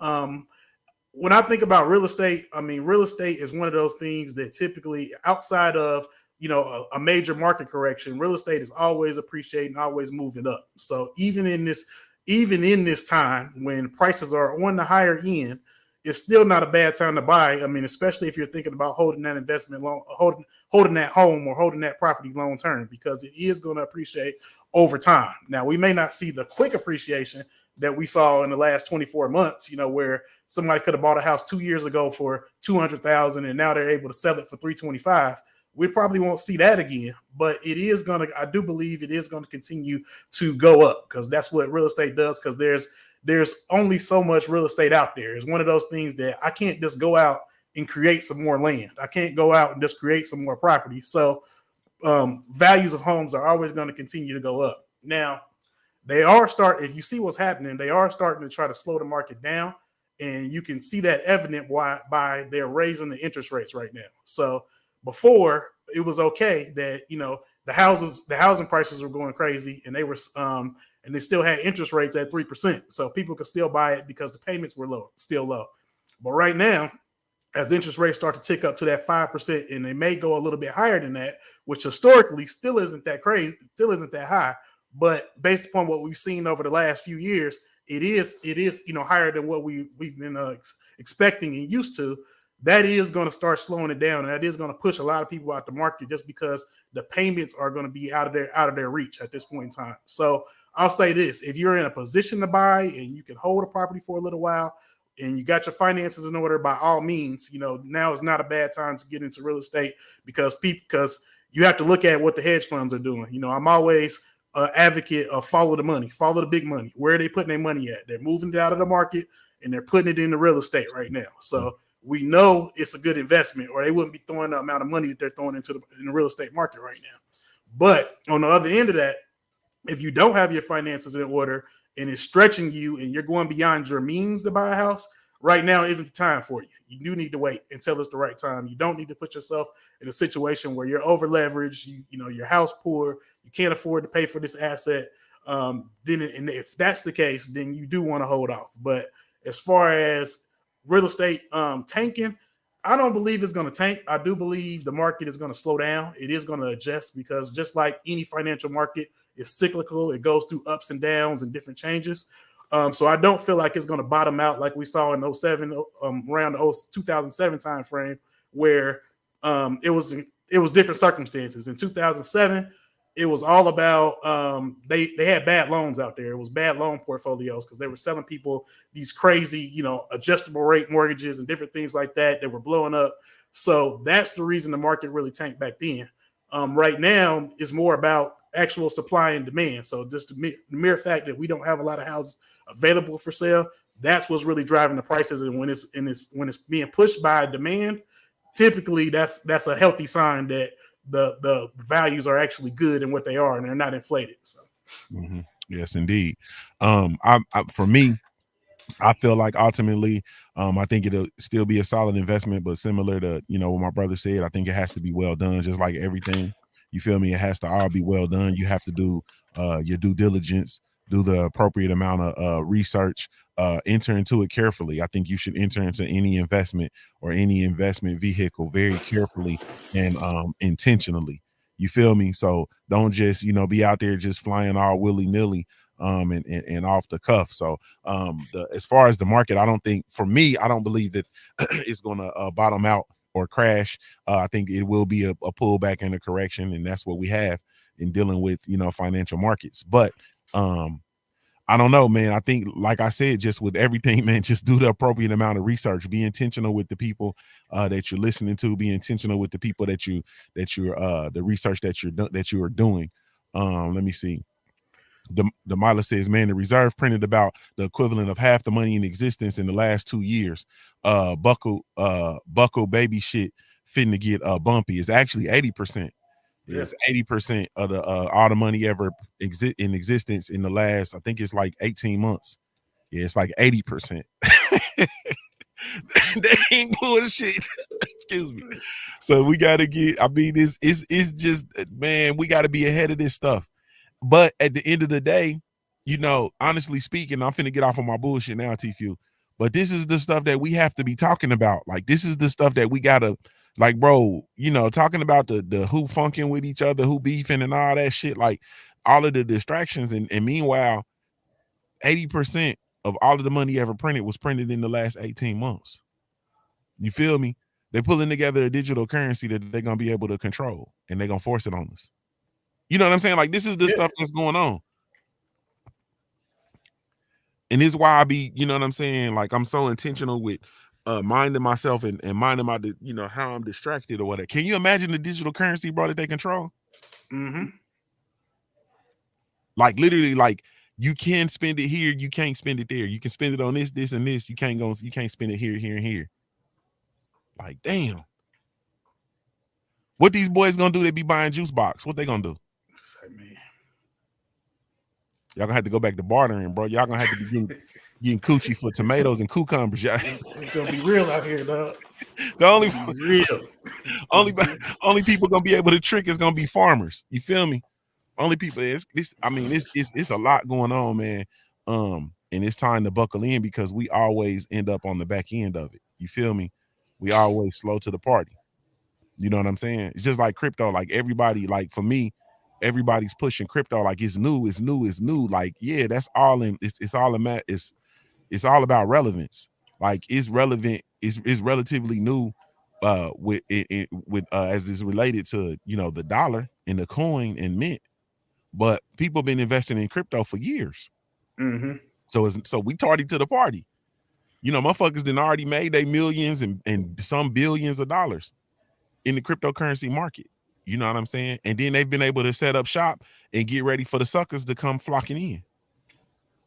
When I think about real estate, real estate is one of those things that typically outside of, a major market correction, real estate is always appreciating, always moving up. So even in this time when prices are on the higher end, it's still not a bad time to buy. Especially if you're thinking about holding that investment loan, holding that home or holding that property long term, because it is going to appreciate over time. Now, we may not see the quick appreciation that we saw in the last 24 months, where somebody could have bought a house 2 years ago for $200,000 and now they're able to sell it for $325,000. We probably won't see that again, but I do believe it is going to continue to go up, because that's what real estate does, because there's only so much real estate out there. It's one of those things that I can't just go out and create some more land. I can't go out and just create some more property. So values of homes are always going to continue to go up. Now, if you see what's happening, they are starting to try to slow the market down. And you can see that evident by they're raising the interest rates right now. So before, it was okay that, the housing prices were going crazy, and they still had interest rates at 3%. So people could still buy it because the payments were still low. But right now, as interest rates start to tick up to that 5%, and they may go a little bit higher than that, which historically still isn't that crazy, still isn't that high. But based upon what we've seen over the last few years, it is higher than what we've been expecting and used to. That is going to start slowing it down, and that is going to push a lot of people out the market, just because the payments are going to be out of their reach at this point in time. So I'll say this: if you're in a position to buy and you can hold a property for a little while, and you got your finances in order, by all means, now is not a bad time to get into real estate, because you have to look at what the hedge funds are doing. I'm always an advocate of follow the big money. Where are they putting their money at? They're moving it out of the market and they're putting it into real estate right now. So we know it's a good investment, or they wouldn't be throwing the amount of money that they're throwing in the real estate market right now. But on the other end of that, if you don't have your finances in order and it's stretching you and you're going beyond your means to buy a house, right now isn't the time for you. You do need to wait until it's the right time. You don't need to put yourself in a situation where you're over leveraged, your house poor, you can't afford to pay for this asset. And if that's the case, then you do want to hold off. But as far as real estate tanking, I don't believe it's going to tank. I do believe the market is going to slow down. It is going to adjust, because just like any financial market, it's cyclical. It goes through ups and downs and different changes. So I don't feel like it's going to bottom out like we saw in 07, around the 2007 timeframe, where it was different circumstances. In 2007, it was all about they had bad loans out there. It was bad loan portfolios, because they were selling people these crazy, adjustable rate mortgages and different things like that were blowing up. So that's the reason the market really tanked back then. Right now, it's more about actual supply and demand. So just the mere fact that we don't have a lot of houses available for sale, that's what's really driving the prices. And when it's being pushed by demand, typically that's a healthy sign that the values are actually good and what they are, and they're not inflated. So Yes, indeed. For me, I feel like ultimately, I think it'll still be a solid investment, but similar to, what my brother said, I think it has to be well done, just like everything. You feel me? It has to all be well done. You have to do your due diligence, do the appropriate amount of research, enter into it carefully. I think you should enter into any investment or any investment vehicle very carefully and intentionally. You feel me? So don't just, be out there just flying all willy-nilly and off the cuff. So as far as the market, I don't believe that it's going to bottom out or crash. I think it will be a pullback and a correction, and that's what we have in dealing with financial markets. But I don't know, man. I think, like I said, just with everything, man, just do the appropriate amount of research. Be intentional with the people that you're listening to. Be intentional with the people that you're the research that you are doing. Let me see. Demila says, man, the reserve printed about the equivalent of half the money in existence in the last 2 years. Buckle baby shit finna get bumpy. It's actually 80%. It's 80% of the all the money ever in existence in the last, I think it's like 18 months. Yeah, it's like 80%. That ain't bullshit. Excuse me. So we gotta get, I mean, it's just, man, we gotta be ahead of this stuff. But at the end of the day, you know, honestly speaking, I'm finna get off of my bullshit now, T-Few. But this is the stuff that we have to be talking about. Like, this is the stuff that we gotta, like, bro, you know, talking about the who funking with each other, who beefing and all that shit, like all of the distractions. And meanwhile, 80% of all of the money ever printed was printed in the last 18 months. You feel me? They're pulling together a digital currency that they're gonna be able to control, and they're gonna force it on us. You know what I'm saying? Like, this is the stuff that's going on. And this is why I be, you know what I'm saying? Like, I'm so intentional with minding myself and minding my, you know, how I'm distracted or whatever. Can you imagine the digital currency, bro, that they control? Mm-hmm. Like, literally, like, you can spend it here, you can't spend it there. You can spend it on this, this, and this. You can't spend it here, here, and here. Like, damn. What these boys gonna do? They be buying juice box. What they gonna do? Y'all gonna have to go back to bartering, bro. Y'all gonna have to be getting coochie for tomatoes and cucumbers. Y'all. It's gonna be real out here, dog. The only people gonna be able to trick is gonna be farmers. You feel me? Only people. It's a lot going on, man. And it's time to buckle in because we always end up on the back end of it. You feel me? We always slow to the party. You know what I'm saying? It's just like crypto. Like, everybody, like, for me, everybody's pushing crypto like it's new. Like, yeah, that's all in. It's all about relevance. Like, it's relevant. It's relatively new. With as is related to, you know, the dollar and the coin and mint. But people been investing in crypto for years. Mm-hmm. So we tardy to the party. You know, motherfuckers done already made their millions and some billions of dollars in the cryptocurrency market. You know what I'm saying? And then they've been able to set up shop and get ready for the suckers to come flocking in.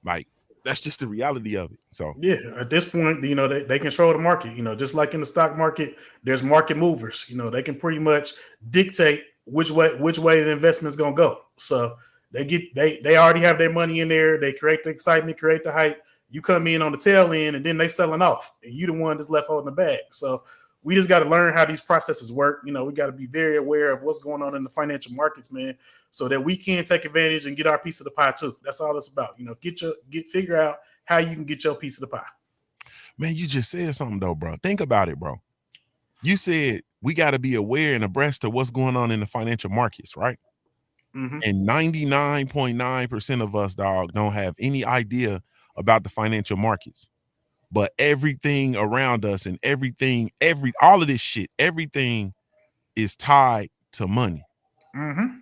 Like, that's just the reality of it. So yeah, at this point, you know, they control the market. You know, just like in the stock market, there's market movers. You know, they can pretty much dictate which way the investment's gonna go. So they already have their money in there. They create the excitement, create the hype. You come in on the tail end, and then they selling off, and you the one that's left holding the bag. So we just got to learn how these processes work. You know, we got to be very aware of what's going on in the financial markets, man, so that we can take advantage and get our piece of the pie too. That's all it's about. You know, figure out how you can get your piece of the pie. Man, you just said something though, bro. Think about it, bro. You said we got to be aware and abreast of what's going on in the financial markets, right? Mm-hmm. And 99.9% of us, dog, don't have any idea about the financial markets. But everything around us and all of this shit, everything is tied to money. Mm-hmm.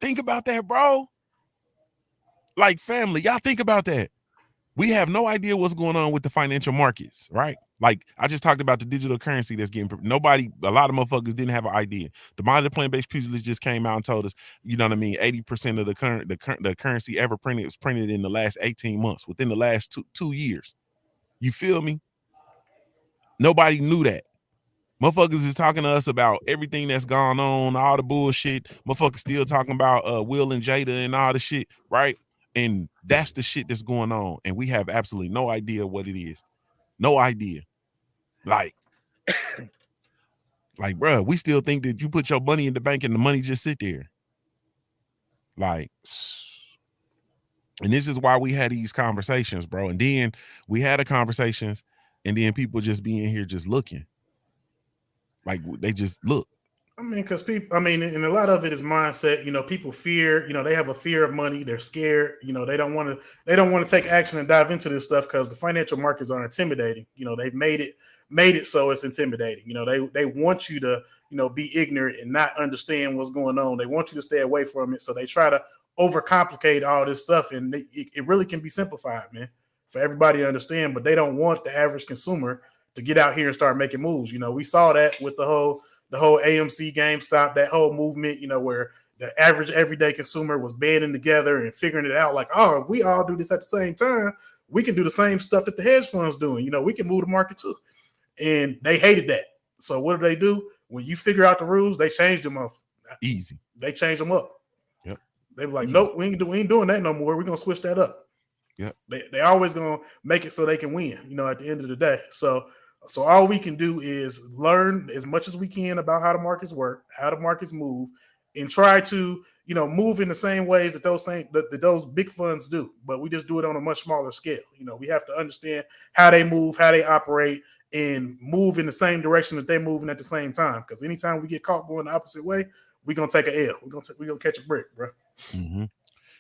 Think about that, bro. Like, family, y'all think about that. We have no idea what's going on with the financial markets, right? Like, I just talked about the digital currency that's getting, a lot of motherfuckers didn't have an idea. The Mind of Plant-Based Pugilist just came out and told us, you know what I mean, 80% of the currency ever printed was printed in the last 18 months, within the last two years. You feel me? Nobody knew that. Motherfuckers is talking to us about everything that's gone on, all the bullshit. Motherfuckers still talking about Will and Jada and all the shit, right? And that's the shit that's going on. And we have absolutely no idea what it is. No idea. Like, bro, we still think that you put your money in the bank and the money just sit there. Like, and this is why we had these conversations, bro. And then we had the conversations, and then people just being here just looking. Like, they just look. I mean, because people, and a lot of it is mindset. You know, people fear. You know, they have a fear of money. They're scared. You know, they don't want to take action and dive into this stuff because the financial markets are intimidating. You know, they've made it so it's intimidating. You know, they want you to, you know, be ignorant and not understand what's going on. They want you to stay away from it. So they try to overcomplicate all this stuff, and it really can be simplified, man, for everybody to understand. But they don't want the average consumer to get out here and start making moves. You know, we saw that with the whole AMC, GameStop, that whole movement, you know, where the average everyday consumer was banding together and figuring it out. Like, oh, if we all do this at the same time, we can do the same stuff that the hedge funds doing. You know, we can move the market too. And they hated that. So what do? When you figure out the rules, they changed them up. Easy. They changed them up. Yep. They were like, nope, we ain't doing that no more. We're gonna switch that up. Yep. They always gonna make it so they can win, you know, at the end of the day. So all we can do is learn as much as we can about how the markets work, how the markets move, and try to, you know, move in the same ways that those big funds do. But we just do it on a much smaller scale. You know, we have to understand how they move, how they operate, and move in the same direction that they're moving at the same time. Because anytime we get caught going the opposite way, we're gonna take an L. We're gonna catch a brick, bro. Mm-hmm.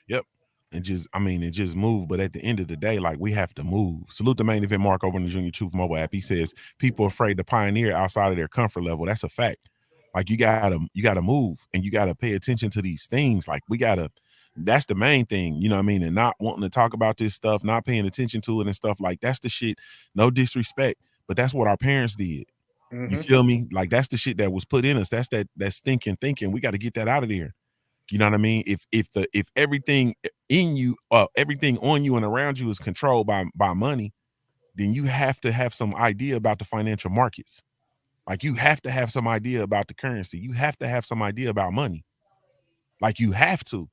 Yep. And just move. But at the end of the day, like, we have to move. Salute the main event Mark over on the Junior Truth mobile app. He says people are afraid to pioneer outside of their comfort level. That's a fact. Like, you gotta move, and you gotta pay attention to these things. Like, that's the main thing, you know what I mean? And not wanting to talk about this stuff, not paying attention to it and stuff, like, that's the shit. No disrespect, but that's what our parents did. Mm-hmm. You feel me? Like, that's the shit that was put in us. That's that stinking thinking. We got to get that out of there. You know what I mean? If everything in you, everything on you and around you is controlled by money, then you have to have some idea about the financial markets. Like, you have to have some idea about the currency. You have to have some idea about money. Like, you have to.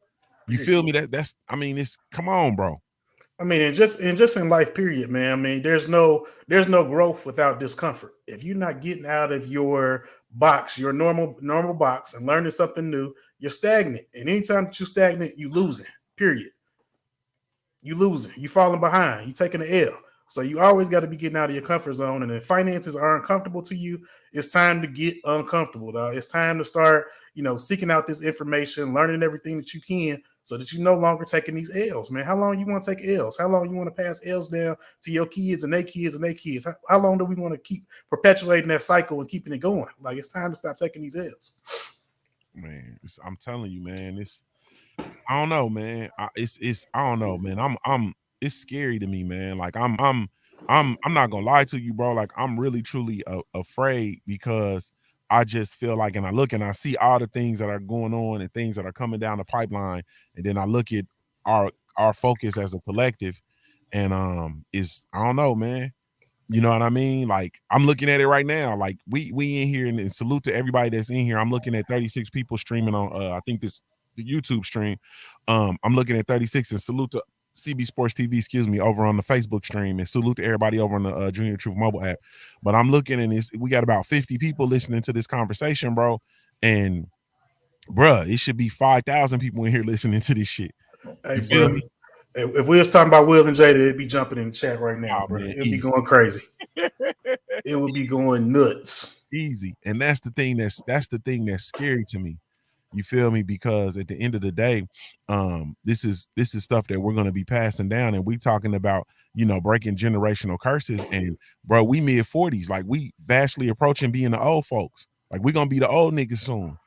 You feel me? It's come on, bro. I mean, and just in life, period, man. I mean, there's no growth without discomfort. If you're not getting out of your box, your normal box, and learning something new, you're stagnant. And anytime that you're stagnant, you losing. Period. You losing. You falling behind. You taking an L. So you always got to be getting out of your comfort zone. And if finances are uncomfortable to you, it's time to get uncomfortable, dog. It's time to start, you know, seeking out this information, learning everything that you can, so that you're no longer taking these L's, man. How long you want to take L's? How long you want to pass L's down to your kids and their kids and their kids? How long do we want to keep perpetuating that cycle and keeping it going? Like, it's time to stop taking these L's. Man, I'm telling you, man, I don't know, man. I don't know, man. It's scary to me, man. Like, I'm not gonna lie to you, bro. Like, I'm really truly afraid, because I just feel like, and I look and I see all the things that are going on and things that are coming down the pipeline, and then I look at our focus as a collective, and I don't know, man. You know what I mean? Like, I'm looking at it right now. Like, we in here, and salute to everybody that's in here. I'm looking at 36 people streaming on I think the YouTube stream. I'm looking at 36, and salute to CB Sports TV, over on the Facebook stream, and salute to everybody over on the Junior Truth mobile app. But I'm looking, and we got about 50 people listening to this conversation, bro. And bruh, it should be 5,000 people in here listening to this shit. You feel me? If we was talking about Will and Jada, it'd be jumping in the chat right now, bro. Man, It'd be going crazy. It would be going nuts. Easy. And that's the thing that's scary to me. You feel me? Because at the end of the day, this is stuff that we're going to be passing down, and we talking about, you know, breaking generational curses. And bro, we mid-40s, like, we vastly approaching being the old folks. Like, we gonna be the old niggas soon.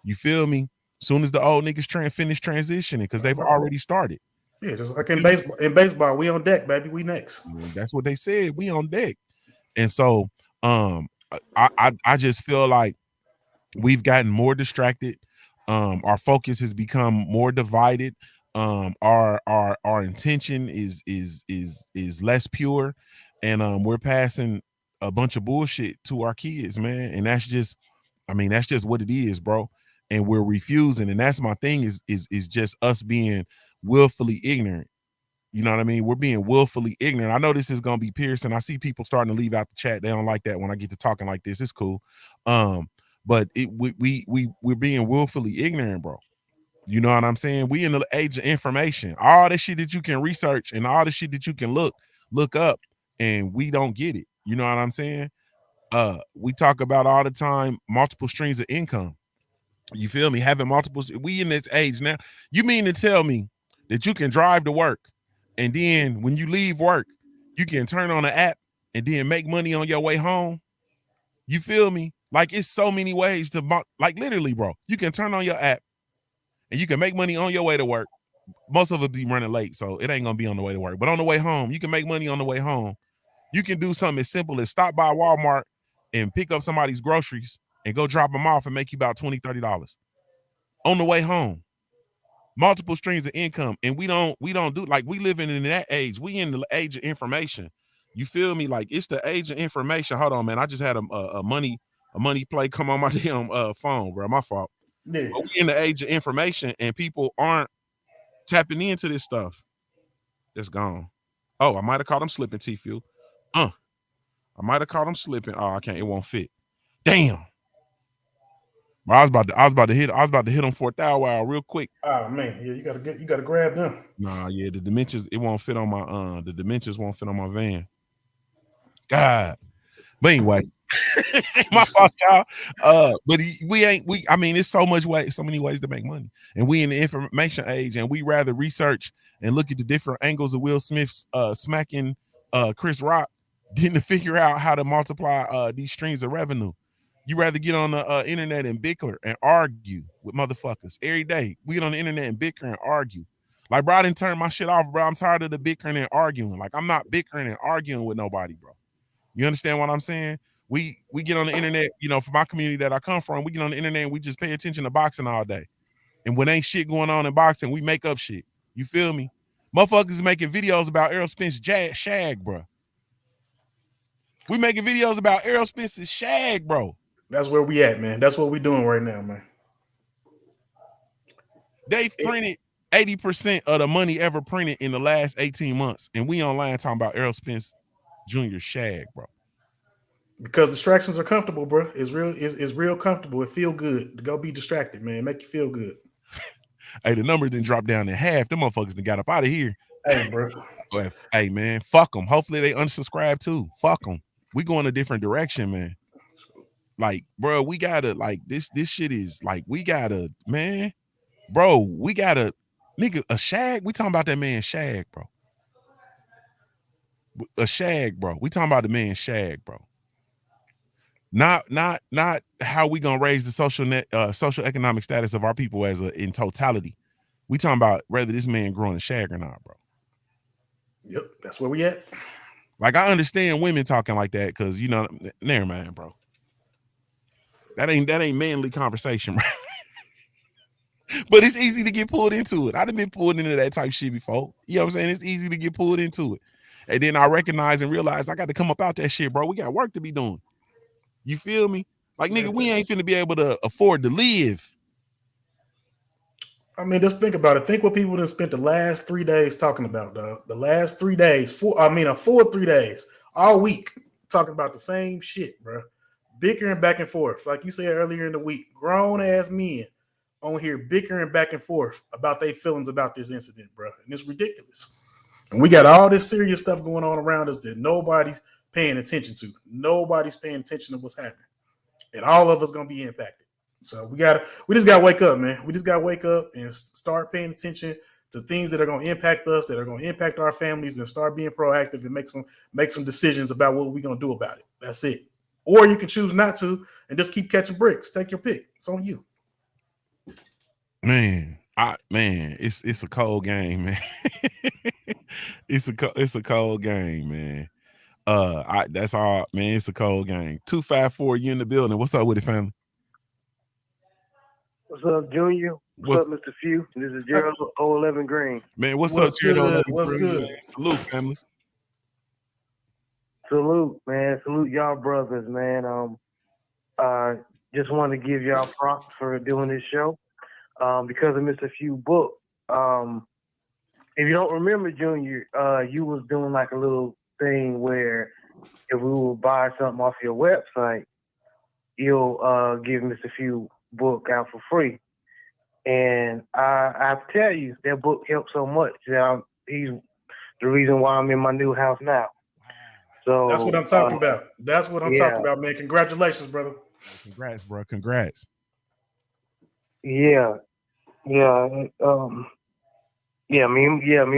You feel me? Soon as the old niggas finish transitioning, because they've already started. Yeah, just like in baseball. In baseball, we on deck, baby. We next. That's what they said. We on deck. And so I just feel like we've gotten more distracted. Our focus has become more divided. Our intention is less pure, and we're passing a bunch of bullshit to our kids, man. And that's just what it is, bro. And we're refusing. And that's my thing, is just us being willfully ignorant. You know what I mean? We're being willfully ignorant. I know this is gonna be piercing. I see people starting to leave out the chat. They don't like that when I get to talking like this. It's cool. But we're being willfully ignorant, bro. You know what I'm saying? We in the age of information. All the shit that you can research and all the shit that you can look up, and we don't get it. You know what I'm saying? We talk about all the time multiple streams of income. You feel me? Having multiple. We in this age now. You mean to tell me that you can drive to work, and then when you leave work, you can turn on an app and then make money on your way home? You feel me? Like, it's so many ways to, like, literally, bro. You can turn on your app and you can make money on your way to work. Most of it be running late, so it ain't gonna be on the way to work. But on the way home, you can make money on the way home. You can do something as simple as stop by Walmart and pick up somebody's groceries and go drop them off and make you about $20, $30. on the way home. Multiple streams of income, and we don't do, like, we living in that age. We in the age of information. You feel me? Like, it's the age of information. Hold on, man. I just had a money play come on my damn phone, bro. My fault. Yeah. But we in the age of information, and people aren't tapping into this stuff. It's gone. Oh, I might have caught him slipping, T-Fuel. I might have caught him slipping. Oh, I can't. It won't fit. Damn. Bro, I was about to hit him for a thou wow real quick. Oh man, yeah, you gotta grab them. Nah, yeah, the dimensions, it won't fit on my the dimensions won't fit on my van. God. But anyway, my fault, y'all. But I mean, it's so many ways to make money. And we in the information age, and we rather research and look at the different angles of Will Smith's smacking Chris Rock than to figure out how to multiply these streams of revenue. You rather get on the internet and bicker and argue with motherfuckers every day. We get on the internet and bicker and argue. Like, bro, I didn't turn my shit off, bro. I'm tired of the bickering and arguing. Like, I'm not bickering and arguing with nobody, bro. You understand what I'm saying? We get on the internet, you know, for my community that I come from, we get on the internet and we just pay attention to boxing all day. And when ain't shit going on in boxing, we make up shit. You feel me? Motherfuckers is making videos about Errol Spence's shag, bro. We making videos about Errol Spence's shag, bro. That's where we at, man. That's what we doing right now, man. They've printed 80% of the money ever printed in the last 18 months. And we online talking about Errol Spence Jr. shag, bro. Because distractions are comfortable, bro. It's real comfortable. It feel good to go be distracted, man. Make you feel good. Hey, the number didn't drop down in half. Them motherfuckers done got up out of here. Hey, bro. Hey, man, fuck them. Hopefully they unsubscribe too. Fuck them. We going a different direction, man. Like, bro, we gotta, like, this shit is like, we gotta, man, bro, we gotta, nigga, a shag. We talking about that man shag, bro. A shag, bro. We talking about the man shag, bro. Not how we gonna raise the social economic status of our people in totality. We talking about whether this man growing a shag or not, bro. Yep, that's where we at. Like, I understand women talking like that because, you know, never mind, bro. That ain't manly conversation, bro. But it's easy to get pulled into it. I've been pulled into that type shit before. You know what I'm saying? It's easy to get pulled into it. And then I recognize and realize I got to come up out that shit, bro. We got work to be doing. You feel me? Like, nigga, we ain't finna be able to afford to live. I mean, just think about it. Think what people have spent the last 3 days talking about, dog. The last 3 days, a full 3 days, all week, talking about the same shit, bro. Bickering back and forth. Like you said earlier in the week, grown ass men on here bickering back and forth about their feelings about this incident, bro. And it's ridiculous. And we got all this serious stuff going on around us that nobody's paying attention to. Nobody's paying attention to what's happening. And all of us gonna be impacted. So we just gotta wake up, man. We just gotta wake up and start paying attention to things that are gonna impact us, that are gonna impact our families, and start being proactive and make some decisions about what we're gonna do about it. That's it. Or you can choose not to and just keep catching bricks. Take your pick. It's on you. Man, it's a cold game, man. It's a cold game, man. That's all, man. It's a cold game. 254, you in the building. What's up with it, family? What's up, Junior? What's up, Mr. Few? This is Gerald 011 Green. Man, what's up, Gerald? What's good? Salute, family. Salute, man. Salute y'all brothers, man. Just want to give y'all props for doing this show. Because of Mr. Few book. If you don't remember, Junior, you was doing like a little thing where if we will buy something off your website, you'll give Mr. Few book out for free. And I tell you, that book helped so much. He's the reason why I'm in my new house now. So that's what I'm talking about. That's what I'm talking about, man. Congratulations, brother. Congrats, bro. Congrats. Yeah. Me and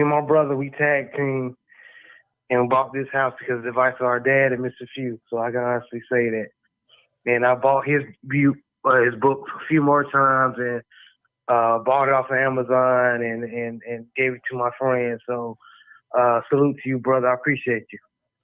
my brother, we tag team and bought this house because of the advice of our dad and Mr. Few. So I can honestly say that. And I bought his book a few more times and bought it off of Amazon and gave it to my friends. So salute to you, brother. I appreciate you.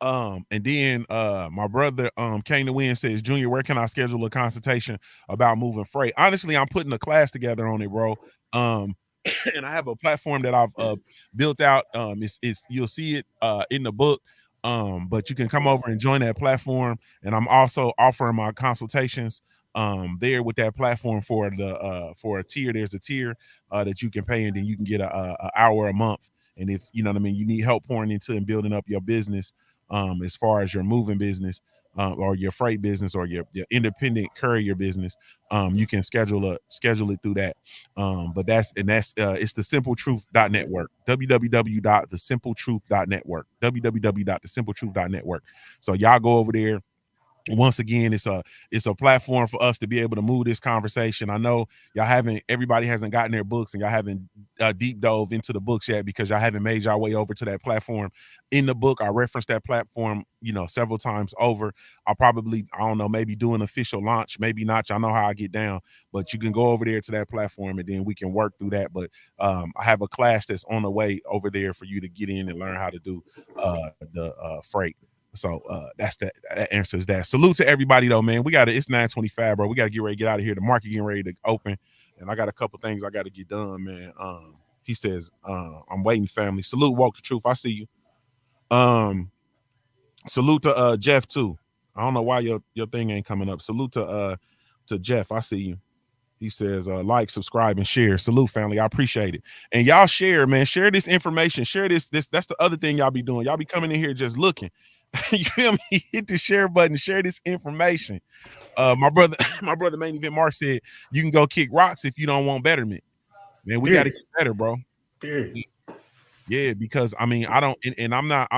And then my brother came to win says, Junior, where can I schedule a consultation about moving freight? Honestly, I'm putting a class together on it, bro. And I have a platform that I've built out. It's you'll see it in the book. But you can come over and join that platform. And I'm also offering my consultations there with that platform for a tier. There's a tier that you can pay, and then you can get a hour a month. And if you know what I mean, you need help pouring into and building up your business, as far as your moving business, or your freight business, or your independent courier business, you can schedule it through that. But that's it's the simpletruth.network, www.thesimpletruth.network, www.thesimpletruth.network. So y'all go over there. Once again, it's a platform for us to be able to move this conversation. I know everybody hasn't gotten their books, and y'all haven't deep dove into the books yet because y'all haven't made y'all way over to that platform. In the book, I referenced that platform, several times over. I'll probably, I don't know, maybe do an official launch, maybe not. Y'all know how I get down, but you can go over there to that platform, and then we can work through that. But I have a class that's on the way over there for you to get in and learn how to do the freight. So that answers that. Salute to everybody though, man. It's 9:25, bro. We gotta get ready to get out of here. The market getting ready to open, and I got a couple things I gotta get done, man. He says, I'm waiting, family. Salute, Walk the Truth. I see you. Salute to Jeff too. I don't know why your thing ain't coming up. Salute to Jeff. I see you. He says, like, subscribe, and share. Salute, family. I appreciate it. And y'all share, man. Share this information. Share this. That's the other thing y'all be doing. Y'all be coming in here just looking. You feel me? Hit the share button. Share this information. My brother, Main Event Mark said, you can go kick rocks if you don't want betterment. Man, we got to get better, bro. Yeah, because I mean, I don't, and I'm not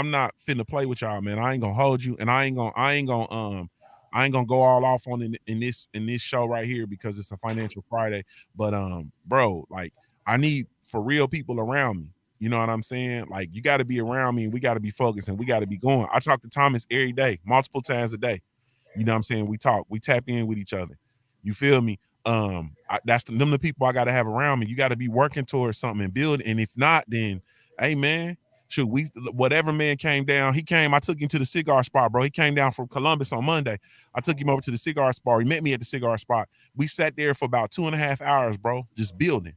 finna play with y'all, man. I ain't gonna hold you, and I ain't gonna go all off on in this show right here because it's a Financial Friday. But bro, like, I need for real people around me. You know what I'm saying? Like, you got to be around me, and we got to be focused, and we got to be going. I talk to Thomas every day, multiple times a day. You know what I'm saying? We talk, we tap in with each other. You feel me? That's them the people I got to have around me. You got to be working towards something and build. And if not, then hey man, whatever man came down, I took him to the cigar spot, bro. He came down from Columbus on Monday. I took him over to the cigar spot. He met me at the cigar spot. We sat there for about 2.5 hours, bro, just building.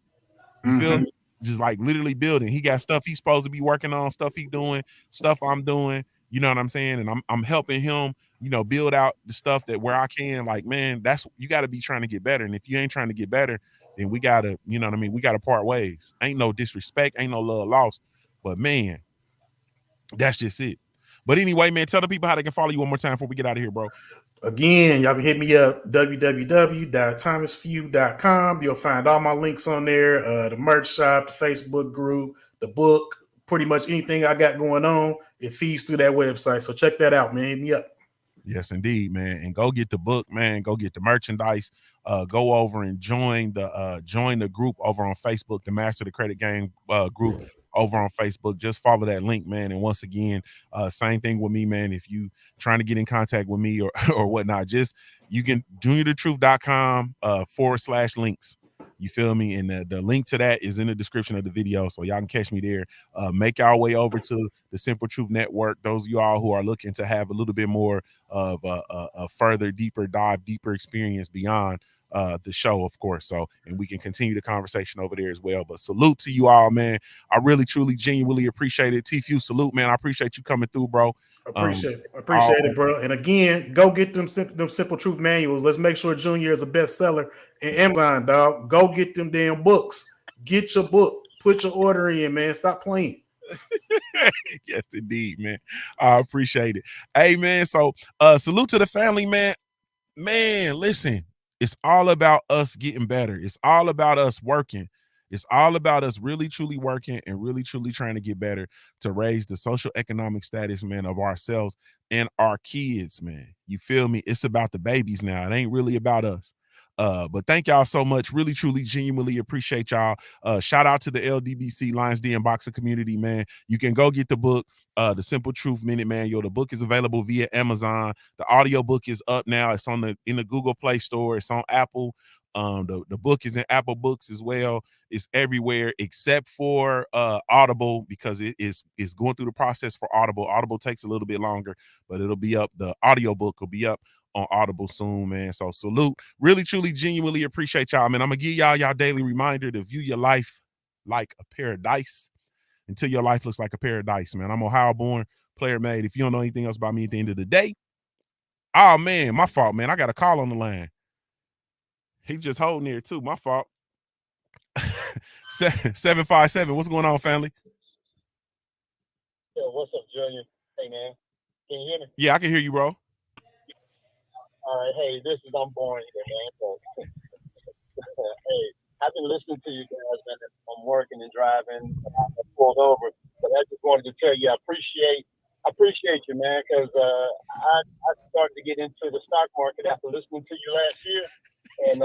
You feel me? Just like literally building. He got stuff he's supposed to be working on, stuff he doing, stuff I'm doing. You know what I'm saying? And I'm helping him, build out the stuff that where I can. Like, man, you got to be trying to get better. And if you ain't trying to get better, then we gotta, you know what I mean? We gotta part ways. Ain't no disrespect, ain't no love lost. But man, that's just it. But anyway, man, tell the people how they can follow you one more time before we get out of here, bro. Again, y'all can hit me up, www.thomasfew.com. You'll find all my links on there, the merch shop, the Facebook group, the book, pretty much anything I got going on. It feeds through that website. So check that out, man. Hit me up. Yes, indeed, man. And go get the book, man. Go get the merchandise. Go over and join the group over on Facebook, the Master the Credit Game group over on Facebook. Just follow that link, man. And once again, same thing with me, man. If you trying to get in contact with me or whatnot, just you can JuniorTheTruth.com /links. You feel me? And the link to that is in the description of the video, so y'all can catch me there. Make our way over to the Simple Truth Network. Those of you all who are looking to have a little bit more of a further, deeper experience beyond the show, of course. So, and we can continue the conversation over there as well. But salute to you all, man. I really, truly, genuinely appreciate it. T-Few, salute, man. I appreciate you coming through, bro. Appreciate it, bro. And again, go get them Simple Truth manuals. Let's make sure Junior is a bestseller in Amazon, dog. Go get them damn books. Get your book. Put your order in, man. Stop playing. Yes, indeed, man. I appreciate it. Hey, man. So, salute to the family, man. Man, listen. It's all about us getting better. It's all about us working. It's all about us really, truly working and really, truly trying to get better to raise the social economic status, man, of ourselves and our kids, man. You feel me? It's about the babies now. It ain't really about us. But thank y'all so much. Really, truly, genuinely appreciate y'all. Shout out to the LDBC Lions Den Boxer community, man. You can go get the book, The Simple Truth Minute Manual. The book is available via Amazon. The audio book is up now. It's in the Google Play Store. It's on Apple. The book is in Apple Books as well. It's everywhere except for Audible, because it's going through the process for Audible. Audible takes a little bit longer, but it'll be up. The audiobook will be up on Audible soon, man. So salute. Really, truly, genuinely appreciate y'all, man. I'm gonna give y'all daily reminder to view your life like a paradise until your life looks like a paradise, man. I'm Ohio born, player made. If you don't know anything else about me at the end of the day, oh man, my fault, man. I got a call on the line. He just holding there too. My fault. 757. What's going on, family? Yo, what's up, Junior? Hey, man. Can you hear me? Yeah, I can hear you, bro. All right. Hey, this is Unborn here, man. So, hey, I've been listening to you guys, man. I'm working and driving. I pulled over, but I just wanted to tell you I appreciate you, man, because I started to get into the stock market after listening to you last year, and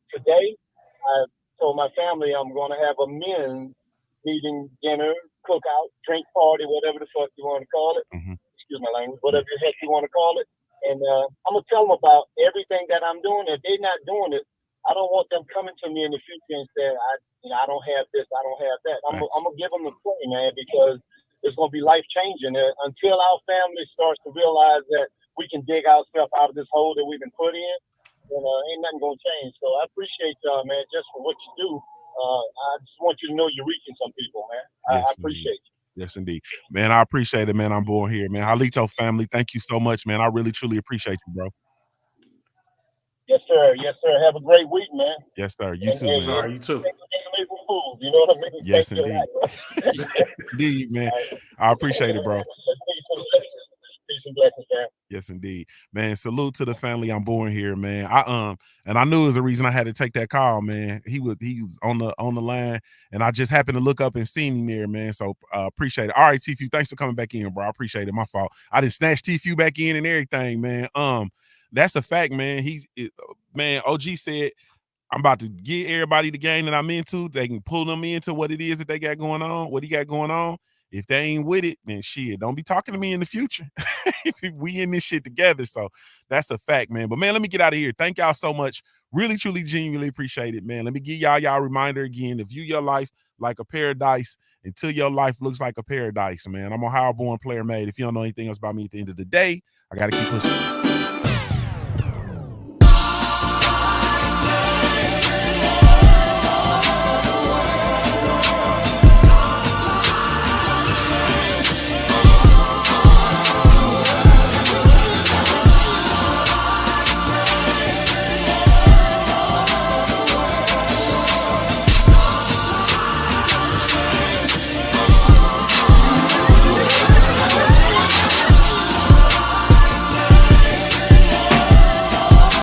today I told my family I'm going to have a men's meeting, dinner, cookout, drink party, whatever the fuck you want to call it. Mm-hmm. Excuse my language, whatever the heck you want to call it. And I'm going to tell them about everything that I'm doing. If they're not doing it, I don't want them coming to me in the future and saying, I don't have this, I don't have that. I'm going to give them the play, man, because it's going to be life-changing. Until our family starts to realize that we can dig ourselves out of this hole that we've been put in, then ain't nothing going to change. So I appreciate y'all, man, just for what you do. I just want you to know you're reaching some people, man. Yes, I appreciate you. Yes, indeed. Man, I appreciate it, man. I'm born here, man. Halito family, thank you so much, man. I really, truly appreciate you, bro. Yes, sir. Yes, sir. Have a great week, man. Yes, sir. You too, man. All right, you too. Food, you know what I mean? Yes, indeed. Indeed, man. I appreciate it, bro. Peace and blessings, man. Yes, indeed, man. Salute to the family. I'm born here, man. And I knew it was a reason I had to take that call, man. He was on the line, and I just happened to look up and seen him there, man. So appreciate it. All right, Tfu, thanks for coming back in, bro. I appreciate it. My fault. I didn't snatch Tfu back in and everything, man. That's a fact, man. Man. OG said, I'm about to get everybody the game that I'm into. They can pull them into what it is that they got going on, what he got going on. If they ain't with it, then shit, don't be talking to me in the future. We in this shit together. So that's a fact, man. But man, let me get out of here. Thank y'all so much. Really, truly, genuinely appreciate it, man. Let me give y'all a reminder again to view your life like a paradise until your life looks like a paradise, man. I'm Ohio born, player made. If you don't know anything else about me at the end of the day, I got to keep pushing.